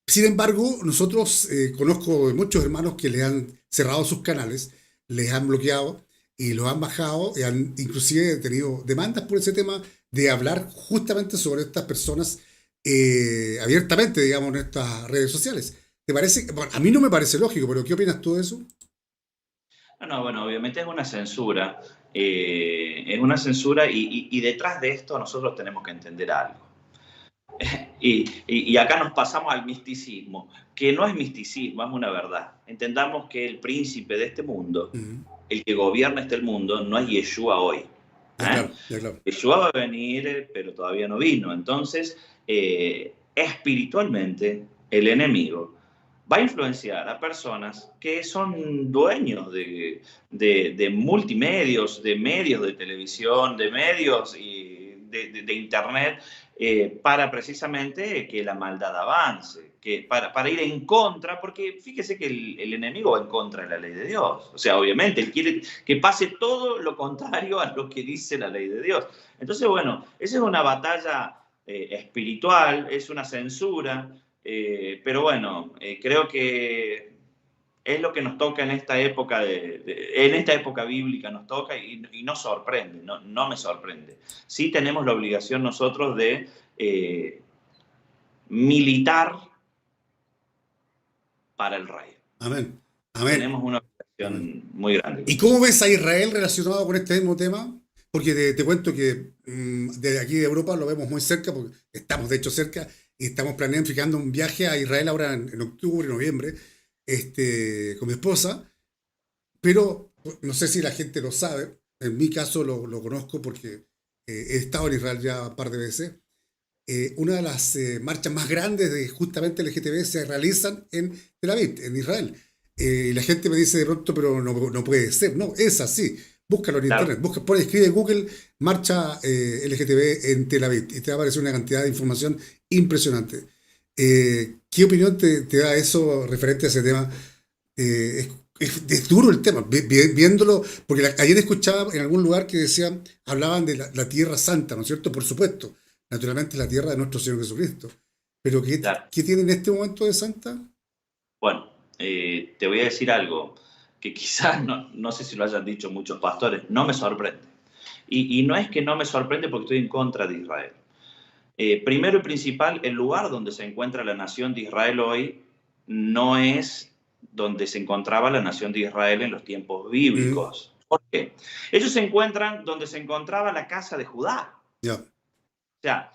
Sin embargo, nosotros conozco muchos hermanos que les han cerrado sus canales, les han bloqueado y los han bajado y han inclusive tenido demandas por ese tema de hablar justamente sobre estas personas abiertamente, digamos, en estas redes sociales. ¿Te parece? Bueno, a mí no me parece lógico, pero ¿qué opinas tú de eso? No, bueno, obviamente es una censura. Es una censura y detrás de esto nosotros tenemos que entender algo. Y acá nos pasamos al misticismo, que no es misticismo, es una verdad. Entendamos que el príncipe de este mundo, el que gobierna este mundo, no es Yeshua hoy. Claro, claro. Yeshua va a venir, pero todavía no vino. Entonces, espiritualmente, el enemigo va a influenciar a personas que son dueños de multimedios, de medios de televisión, de medios y de internet, para precisamente que la maldad avance, para ir en contra, porque fíjese que el enemigo va en contra de la ley de Dios. O sea, obviamente, él quiere que pase todo lo contrario a lo que dice la ley de Dios. Entonces, bueno, esa es una batalla espiritual, es una censura. Pero bueno, creo que es lo que nos toca en esta época, en esta época bíblica nos toca y nos sorprende, no me sorprende. Sí tenemos la obligación nosotros de militar para el rey. Amén. Amén. Tenemos una obligación muy grande. ¿Y cómo ves a Israel relacionado con este mismo tema? Porque te cuento que desde aquí de Europa lo vemos muy cerca, porque estamos de hecho cerca, y estamos planificando un viaje a Israel ahora en octubre, noviembre, con mi esposa, pero no sé si la gente lo sabe, en mi caso lo conozco porque he estado en Israel ya un par de veces. Una de las marchas más grandes de justamente LGTB se realizan en Tel Aviv, en Israel. La gente me dice de pronto, pero no puede ser, no, es así. Búscalo en internet, escribe Google marcha LGTB en Tel Aviv y te va a aparecer una cantidad de información impresionante. ¿Qué opinión te da eso referente a ese tema? Es duro el tema, viéndolo, porque ayer escuchaba en algún lugar que decían, hablaban de la Tierra Santa, ¿no es cierto? Por supuesto, naturalmente la tierra de nuestro Señor Jesucristo. Pero ¿qué tiene en este momento de santa? Bueno, te voy a decir algo que quizás no sé si lo hayan dicho muchos pastores, no me sorprende. Y no es que no me sorprende porque estoy en contra de Israel. Primero y principal, el lugar donde se encuentra la nación de Israel hoy no es donde se encontraba la nación de Israel en los tiempos bíblicos. ¿Por qué? Ellos se encuentran donde se encontraba la casa de Judá. O sea,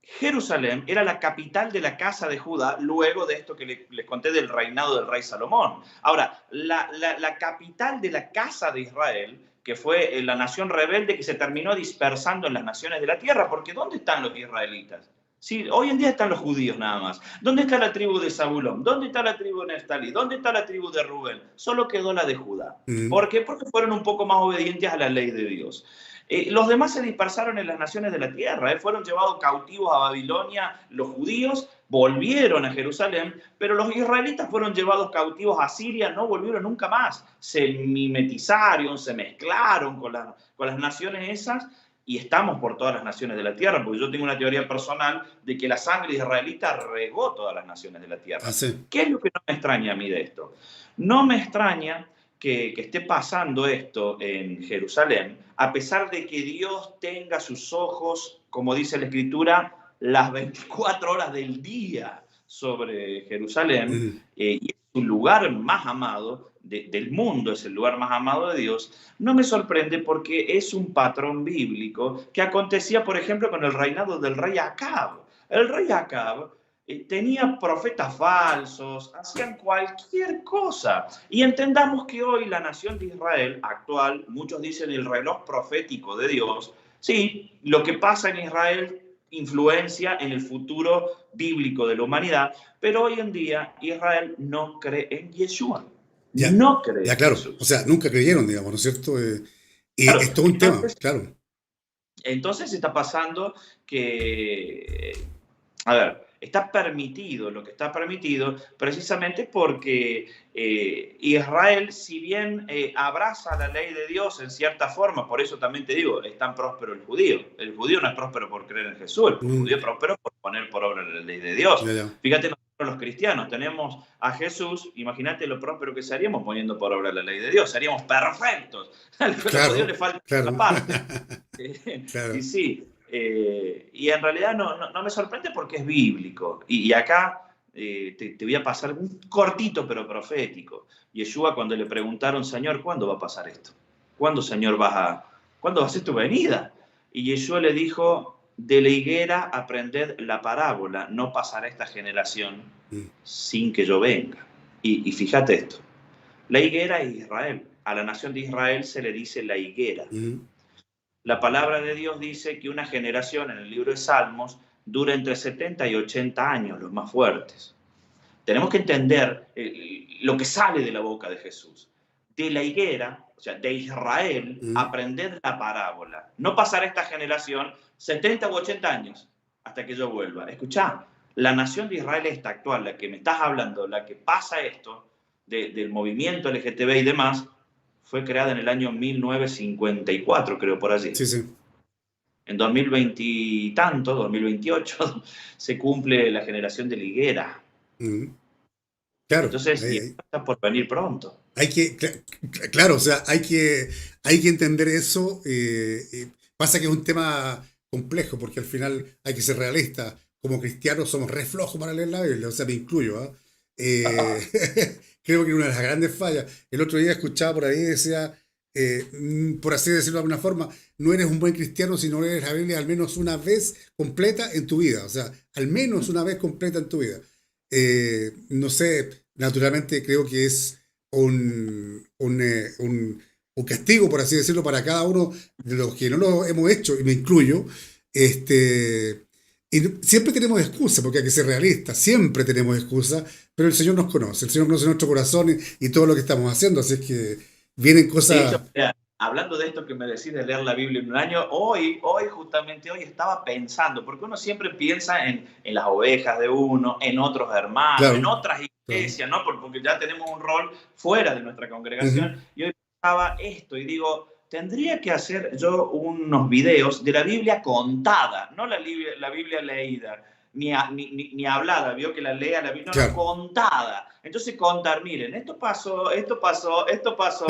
Jerusalén era la capital de la casa de Judá luego de esto que les conté del reinado del rey Salomón. Ahora, la capital de la casa de Israel, que fue la nación rebelde que se terminó dispersando en las naciones de la tierra, porque ¿dónde están los israelitas? Sí, hoy en día están los judíos nada más. ¿Dónde está la tribu de Zabulón? ¿Dónde está la tribu de Neftalí? ¿Dónde está la tribu de Rubén? Solo quedó la de Judá. ¿Por qué? Porque fueron un poco más obedientes a la ley de Dios. Los demás se dispersaron en las naciones de la tierra, fueron llevados cautivos a Babilonia, los judíos volvieron a Jerusalén, pero los israelitas fueron llevados cautivos a Siria, no volvieron nunca más, se mimetizaron, se mezclaron con las naciones esas y estamos por todas las naciones de la tierra, porque yo tengo una teoría personal de que la sangre israelita regó todas las naciones de la tierra. Sí. ¿Qué es lo que no me extraña a mí de esto? No me extraña que esté pasando esto en Jerusalén, a pesar de que Dios tenga sus ojos, como dice la Escritura, las 24 horas del día sobre Jerusalén, y es un lugar más amado del mundo, es el lugar más amado de Dios. No me sorprende porque es un patrón bíblico que acontecía, por ejemplo, con el reinado del rey Acab. El rey Acab tenía profetas falsos, hacían cualquier cosa. Y entendamos que hoy la nación de Israel actual, muchos dicen el reloj profético de Dios, sí, lo que pasa en Israel influencia en el futuro bíblico de la humanidad, pero hoy en día Israel no cree en Yeshua. No cree ya, claro. en Jesús. O sea, nunca creyeron, digamos, ¿no es cierto? Y claro, es todo un tema, claro. Entonces está pasando que, a ver, está permitido lo que está permitido precisamente porque Israel, si bien abraza la ley de Dios en cierta forma, por eso también te digo, es tan próspero el judío. El judío no es próspero por creer en Jesús, el judío es próspero por poner por obra la ley de Dios. Fíjate, nosotros los cristianos tenemos a Jesús, imagínate lo próspero que seríamos poniendo por obra la ley de Dios, seríamos perfectos. Al judío le falta esa parte. Claro. Y sí. Y en realidad no me sorprende porque es bíblico. Y acá te voy a pasar un cortito pero profético. Yeshua, cuando le preguntaron, Señor, ¿cuándo va a pasar esto? ¿Cuándo va a ser tu venida? Y Yeshua le dijo, de la higuera aprended la parábola, no pasará esta generación mm, sin que yo venga. Y fíjate esto, la higuera es Israel, a la nación de Israel se le dice la higuera. mm, La palabra de Dios dice que una generación en el libro de Salmos dura entre 70 y 80 años, los más fuertes. Tenemos que entender lo que sale de la boca de Jesús. De la higuera, o sea, de Israel, mm. aprender la parábola. No pasar esta generación 70 u 80 años hasta que yo vuelva. Escuchá, la nación de Israel esta actual, la que me estás hablando, la que pasa esto, del movimiento LGTB y demás, fue creada en el año 1954, creo, por allí. Sí, sí. En 2020 y tanto, 2028, se cumple la generación de la higuera. Mm. Claro, Entonces, y está por venir pronto. hay que, claro, o sea, hay que entender eso. Pasa que es un tema complejo, porque al final hay que ser realista. Como cristianos somos re flojos para leer la Biblia, o sea, me incluyo, ¿ah? Eh, Creo que una de las grandes fallas. El otro día escuchaba por ahí, decía, por así decirlo de alguna forma, no eres un buen cristiano si no lees la Biblia al menos una vez completa en tu vida, o sea, al menos una vez completa en tu vida. No sé, naturalmente creo que es un castigo, por así decirlo, para cada uno de los que no lo hemos hecho, y me incluyo. Este, y siempre tenemos excusas, porque hay que ser realistas, siempre tenemos excusas, pero el Señor conoce nuestro corazón y todo lo que estamos haciendo, así es que vienen De cosas. hecho, mira, hablando de esto que me decís de leer la Biblia en un año, justamente hoy estaba pensando, porque uno siempre piensa en las ovejas de uno, en otros hermanos, en Claro, otras claro. iglesias, ¿no? Porque ya tenemos un rol fuera de nuestra Ujú. congregación. Y hoy pensaba esto y digo, tendría que hacer yo unos videos de la Biblia contada, no la Biblia leída, ni hablada, vio que la lea la Biblia, no, Claro. contada. Entonces contar, miren, esto pasó, esto pasó, esto pasó,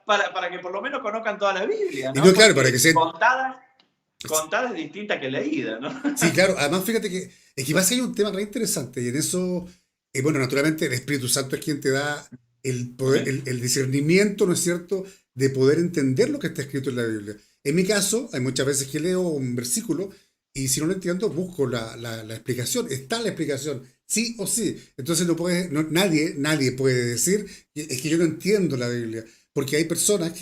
para que por lo menos conozcan toda la Biblia, Y no, ¿no? claro, para que Porque se. contada es distinta que leída, ¿no? Sí, claro. Además, fíjate que es que pasa que hay un tema re interesante y en eso, bueno, naturalmente el Espíritu Santo es quien te da el poder, Amén. el discernimiento, ¿no es cierto?, de poder entender lo que está escrito en la Biblia. En mi caso, hay muchas veces que leo un versículo y si no lo entiendo, busco la explicación. Está la explicación, sí o sí. Entonces nadie puede decir que es que yo no entiendo la Biblia, porque hay personas,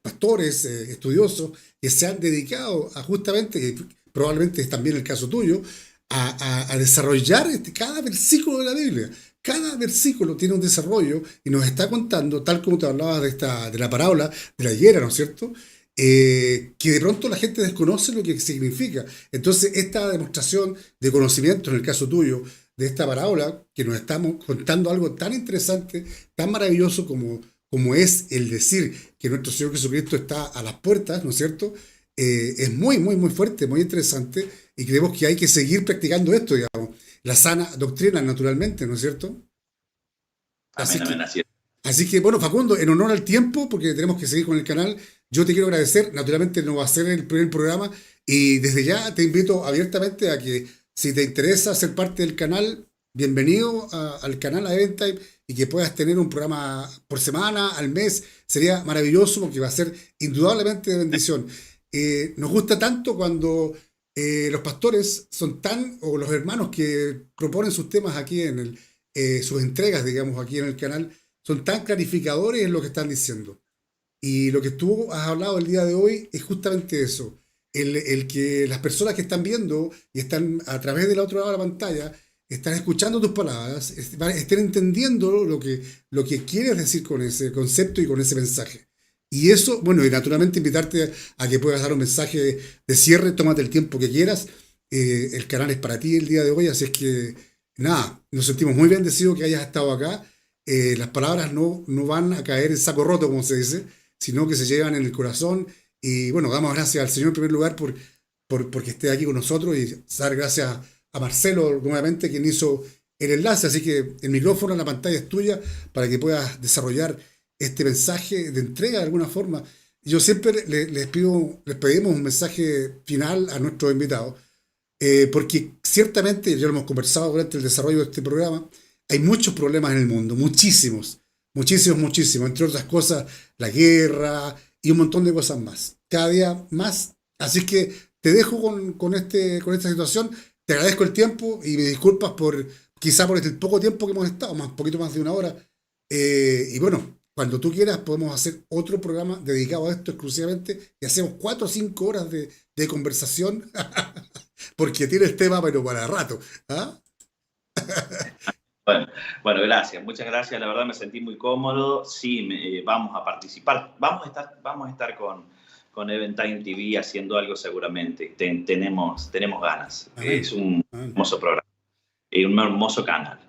pastores, estudiosos, que se han dedicado a justamente, probablemente es también el caso tuyo, a desarrollar cada versículo de la Biblia. Cada versículo tiene un desarrollo y nos está contando, tal como te hablabas de la parábola de la higuera, ¿no es cierto? Que de pronto la gente desconoce lo que significa. Entonces, esta demostración de conocimiento, en el caso tuyo, de esta parábola, que nos estamos contando algo tan interesante, tan maravilloso como es el decir que nuestro Señor Jesucristo está a las puertas, ¿no es cierto? Es muy, muy, muy fuerte, muy interesante y creemos que hay que seguir practicando esto, digamos. La sana doctrina, naturalmente, ¿no es cierto? Así Amén, que, amén, así es. así que, bueno, Facundo, en honor al tiempo, porque tenemos que seguir con el canal, yo te quiero agradecer. Naturalmente no va a ser el primer programa y desde ya te invito abiertamente a que si te interesa ser parte del canal, bienvenido al canal a Eventime y que puedas tener un programa por semana, al mes. Sería maravilloso porque va a ser indudablemente de bendición. Nos gusta tanto cuando los pastores son tan, o los hermanos que proponen sus temas aquí sus entregas, digamos, aquí en el canal, son tan clarificadores en lo que están diciendo. Y lo que tú has hablado el día de hoy es justamente eso. El que las personas que están viendo y están a través del otro lado de la pantalla, están escuchando tus palabras, estén entendiendo lo que quieres decir con ese concepto y con ese mensaje. Y eso, bueno, y naturalmente invitarte a que puedas dar un mensaje de cierre, tómate el tiempo que quieras. El canal es para ti el día de hoy, así es que nada, nos sentimos muy bendecidos que hayas estado acá. Las palabras no van a caer en saco roto, como se dice, sino que se llevan en el corazón. Y bueno, damos gracias al Señor en primer lugar porque esté aquí con nosotros y dar gracias a Marcelo nuevamente, quien hizo el enlace. Así que el micrófono en la pantalla es tuya para que puedas desarrollar este mensaje de entrega de alguna forma. Yo siempre les pedimos un mensaje final a nuestros invitados, porque ciertamente, ya lo hemos conversado durante el desarrollo de este programa, hay muchos problemas en el mundo, muchísimos. Muchísimo, muchísimo. Entre otras cosas, la guerra y un montón de cosas más. Cada día más. Así que te dejo con esta situación. Te agradezco el tiempo y me disculpas quizá por el poco tiempo que hemos estado, un poquito más de una hora. Y bueno, cuando tú quieras podemos hacer otro programa dedicado a esto exclusivamente y hacemos 4 o 5 horas de conversación porque tienes tema, pero para rato. ¿Ah? Bueno, bueno, gracias, muchas gracias. La verdad me sentí muy cómodo. Sí, vamos a participar. Vamos a estar con Eventime TV haciendo algo seguramente. Tenemos ganas. Es Amén. un Amén. hermoso programa, un hermoso canal.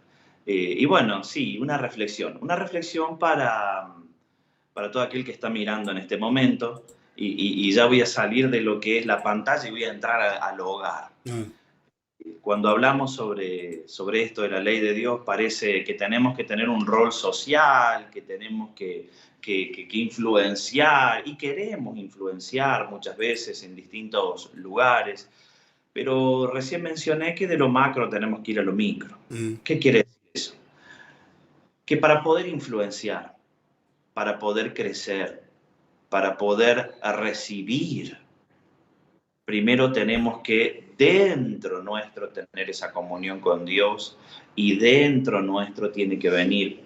Y bueno, sí, una reflexión para todo aquel que está mirando en este momento. Y ya voy a salir de lo que es la pantalla y voy a entrar al hogar. Ah, Cuando hablamos sobre esto de la ley de Dios, parece que tenemos que tener un rol social, que tenemos que influenciar, y queremos influenciar muchas veces en distintos lugares, pero recién mencioné que de lo macro tenemos que ir a lo micro. mm, ¿Qué quiere decir eso? Que para poder influenciar, para poder crecer, para poder recibir, primero tenemos que dentro nuestro tener esa comunión con Dios, y dentro nuestro tiene que venir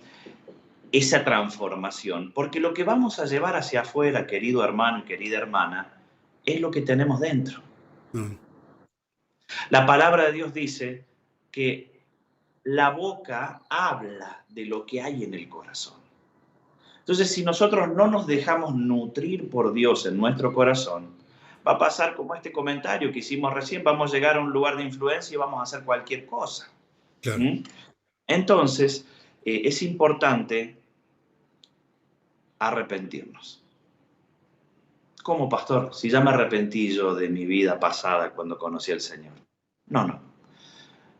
esa transformación, porque lo que vamos a llevar hacia afuera, querido hermano y querida hermana, es lo que tenemos dentro. mm, La palabra de Dios dice que la boca habla de lo que hay en el corazón. Entonces, si nosotros no nos dejamos nutrir por Dios en nuestro corazón, va a pasar como este comentario que hicimos recién: vamos a llegar a un lugar de influencia y vamos a hacer cualquier cosa. claro. ¿Mm? Entonces, es importante arrepentirnos. ¿Cómo, pastor? Si ya me arrepentí yo de mi vida pasada cuando conocí al Señor. No, no.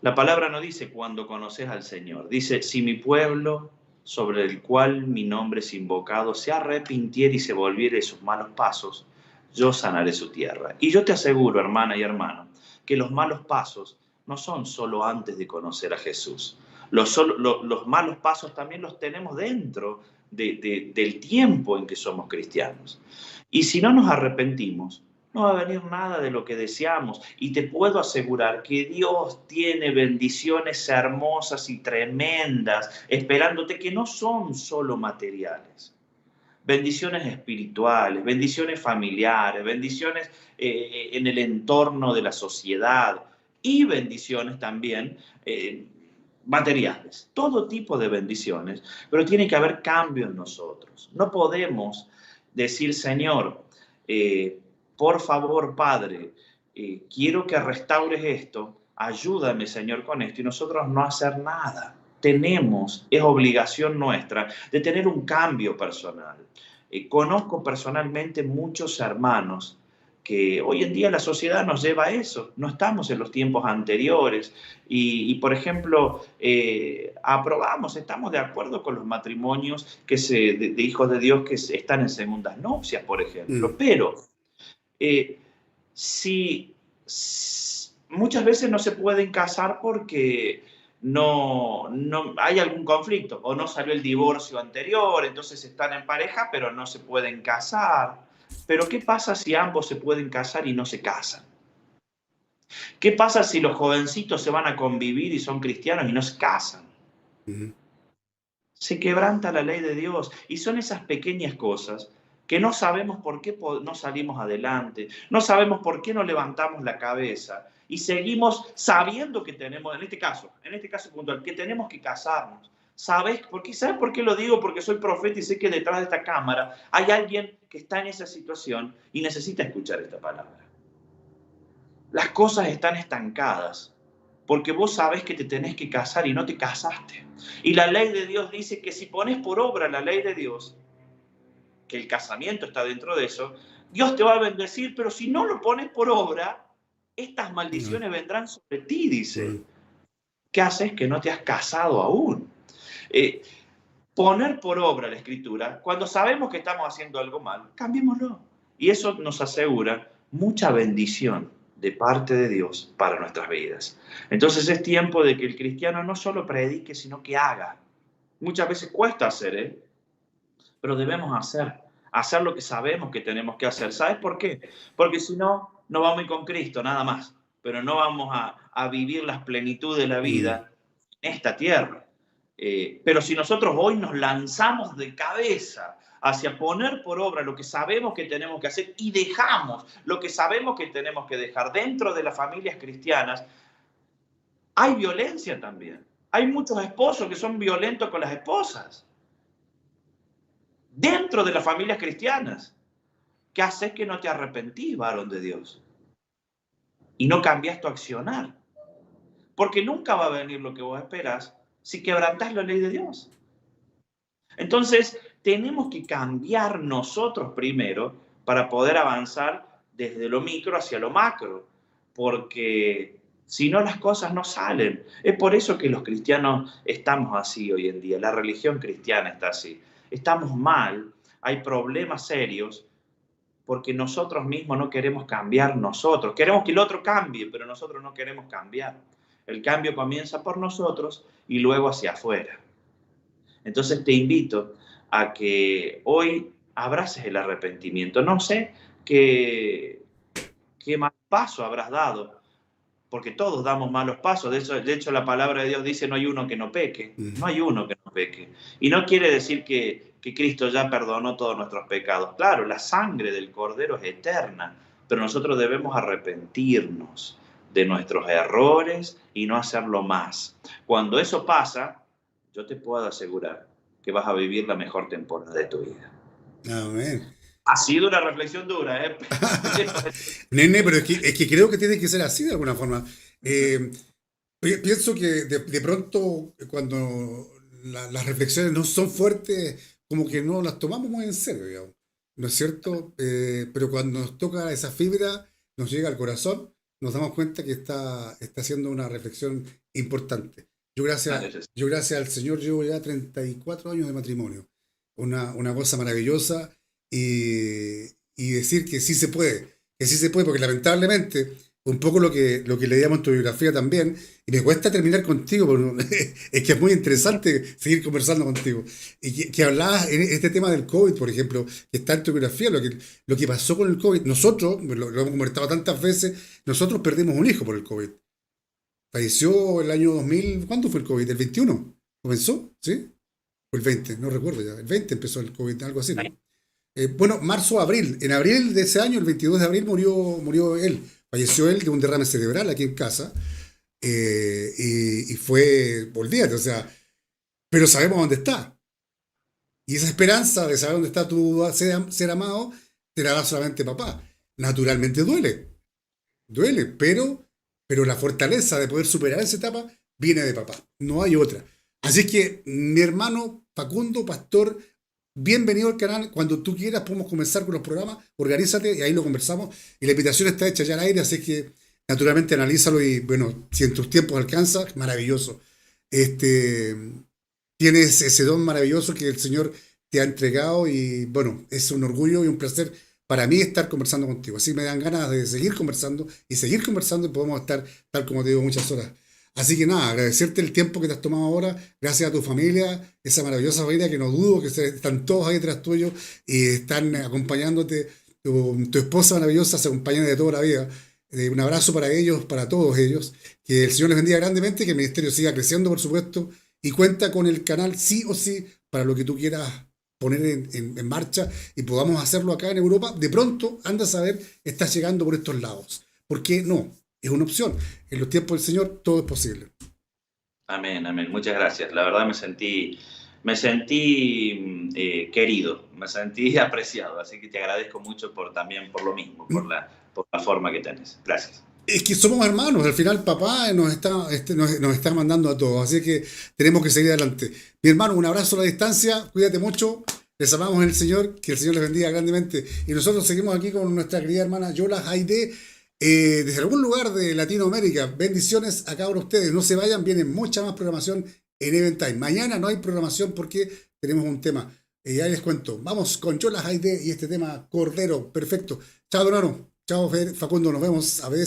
La palabra no dice cuando conoces al Señor. Dice: si mi pueblo, sobre el cual mi nombre es invocado, se arrepintiere y se volviere de sus malos pasos, yo sanaré su tierra. Y yo te aseguro, hermana y hermano, que los malos pasos no son solo antes de conocer a Jesús. Los malos pasos también los tenemos dentro del tiempo en que somos cristianos. Y si no nos arrepentimos, no va a venir nada de lo que deseamos. Y te puedo asegurar que Dios tiene bendiciones hermosas y tremendas esperándote, que no son solo materiales. Bendiciones espirituales, bendiciones familiares, bendiciones en el entorno de la sociedad, y bendiciones también materiales. Todo tipo de bendiciones, pero tiene que haber cambio en nosotros. No podemos decir: Señor, por favor, Padre, quiero que restaures esto, ayúdame, Señor, con esto, y nosotros no hacer nada. Es obligación nuestra de tener un cambio personal. Conozco personalmente muchos hermanos que hoy en día la sociedad nos lleva a eso. No estamos en los tiempos anteriores por ejemplo, estamos de acuerdo con los matrimonios de hijos de Dios que están en segundas nupcias, por ejemplo, Mm, pero si muchas veces no se pueden casar porque no hay algún conflicto, o no salió el divorcio anterior, entonces están en pareja pero no se pueden casar. Pero ¿qué pasa si ambos se pueden casar y no se casan? ¿Qué pasa si los jovencitos se van a convivir y son cristianos y no se casan? mm, Se quebranta la ley de Dios, y son esas pequeñas cosas que no sabemos por qué no salimos adelante, no sabemos por qué no levantamos la cabeza y seguimos sabiendo que tenemos, en este caso puntual, que tenemos que casarnos. ¿Sabes por qué lo digo? Porque soy profeta y sé que detrás de esta cámara hay alguien que está en esa situación y necesita escuchar esta palabra. Las cosas están estancadas porque vos sabés que te tenés que casar y no te casaste. Y la ley de Dios dice que si pones por obra la ley de Dios, que el casamiento está dentro de eso, Dios te va a bendecir, pero si no lo pones por obra, estas mm, maldiciones vendrán sobre ti, dice. mm, ¿Qué haces que no te has casado aún? Poner por obra la Escritura, cuando sabemos que estamos haciendo algo mal, cambiémoslo. Y eso nos asegura mucha bendición de parte de Dios para nuestras vidas. Entonces es tiempo de que el cristiano no solo predique, sino que haga. Muchas veces cuesta hacer, pero debemos hacer lo que sabemos que tenemos que hacer. ¿Sabes por qué? Porque si no, no vamos a ir con Cristo, nada más, pero no vamos a vivir la plenitud de la Mm. vida en esta tierra. Pero si nosotros hoy nos lanzamos de cabeza hacia poner por obra lo que sabemos que tenemos que hacer y dejamos lo que sabemos que tenemos que dejar dentro de las familias cristianas, hay violencia también. Hay muchos esposos que son violentos con las esposas dentro de las familias cristianas. ¿Qué haces que no te arrepentís, varón de Dios? Y no cambias tu accionar. Porque nunca va a venir lo que vos esperás si quebrantás la ley de Dios. Entonces, tenemos que cambiar nosotros primero para poder avanzar desde lo micro hacia lo macro. Porque si no, las cosas no salen. Es por eso que los cristianos estamos así hoy en día. La religión cristiana está así. Estamos mal, hay problemas serios, porque nosotros mismos no queremos cambiar nosotros. Queremos que el otro cambie, pero nosotros no queremos cambiar. El cambio comienza por nosotros y luego hacia afuera. Entonces te invito a que hoy abraces el arrepentimiento. No sé qué mal paso habrás dado, porque todos damos malos pasos. De hecho, la palabra de Dios dice: no hay uno que no peque. No hay uno que no peque. Y no quiere decir que Cristo ya perdonó todos nuestros pecados. Claro, la sangre del Cordero es eterna, pero nosotros debemos arrepentirnos de nuestros errores y no hacerlo más. Cuando eso pasa, yo te puedo asegurar que vas a vivir la mejor temporada de tu vida. Amén. Ha sido una reflexión dura, ¿eh? Nene, pero es que creo que tiene que ser así de alguna forma. Pienso que de pronto cuando las reflexiones no son fuertes, como que no las tomamos muy en serio, digamos. ¿No es cierto? Pero cuando nos toca esa fibra, nos llega al corazón, nos damos cuenta que está haciendo una reflexión importante. Yo gracias al Señor llevo ya 34 años de matrimonio. Una cosa maravillosa y decir que sí se puede, porque lamentablemente, un poco lo que leíamos en tu biografía también, y me cuesta terminar contigo, porque es que es muy interesante seguir conversando contigo, y que hablabas en este tema del COVID, por ejemplo, que está en tu biografía, lo que pasó con el COVID. Nosotros, lo hemos conversado tantas veces, nosotros perdimos un hijo por el COVID. Falleció el año 2000. ¿Cuándo fue el COVID? ¿El 21? ¿Comenzó? ¿Sí? O el 20, no recuerdo ya. El 20 empezó el COVID, algo así, ¿no? Bueno, marzo, abril. En abril de ese año, el 22 de abril, murió él. Falleció él de un derrame cerebral aquí en casa. Y fue, olvídate, o sea, pero sabemos dónde está. Y esa esperanza de saber dónde está tu ser amado, te la da solamente papá. Naturalmente duele, pero la fortaleza de poder superar esa etapa viene de papá. No hay otra. Así que, mi hermano Facundo, pastor, bienvenido al canal. Cuando tú quieras podemos comenzar con los programas. Organízate y ahí lo conversamos. Y la invitación está hecha ya al aire, así que naturalmente analízalo y bueno, si en tus tiempos alcanza, maravilloso. Tienes ese don maravilloso que el Señor te ha entregado y bueno, es un orgullo y un placer para mí estar conversando contigo. Así me dan ganas de seguir conversando y podemos estar, tal como te digo, muchas horas. Así que nada, agradecerte el tiempo que te has tomado ahora, gracias a tu familia, esa maravillosa familia que no dudo que están todos ahí detrás tuyo y están acompañándote. Tu esposa maravillosa se acompaña de toda la vida. Un abrazo para ellos, para todos ellos. Que el Señor les bendiga grandemente, que el ministerio siga creciendo, por supuesto, y cuenta con el canal sí o sí para lo que tú quieras poner en marcha y podamos hacerlo acá en Europa. De pronto, anda a saber, estás llegando por estos lados. ¿Por qué no? Es una opción. En los tiempos del Señor todo es posible. Amén, amén. Muchas gracias. La verdad me sentí querido, me sentí apreciado. Así que te agradezco mucho también por lo mismo, por la forma que tenés. Gracias. Es que somos hermanos, al final papá nos está mandando a todos, así que tenemos que seguir adelante. Mi hermano, un abrazo a la distancia, cuídate mucho, les amamos en el Señor, que el Señor les bendiga grandemente. Y nosotros seguimos aquí con nuestra querida hermana Yola Haide, desde algún lugar de Latinoamérica. Bendiciones a cada uno de ustedes, no se vayan, viene mucha más programación en Eventime. Mañana no hay programación porque tenemos un tema, ya les cuento. Vamos con Yola Haide y este tema Cordero, perfecto. Chao, don Aro. Chao, Facundo, nos vemos a veces.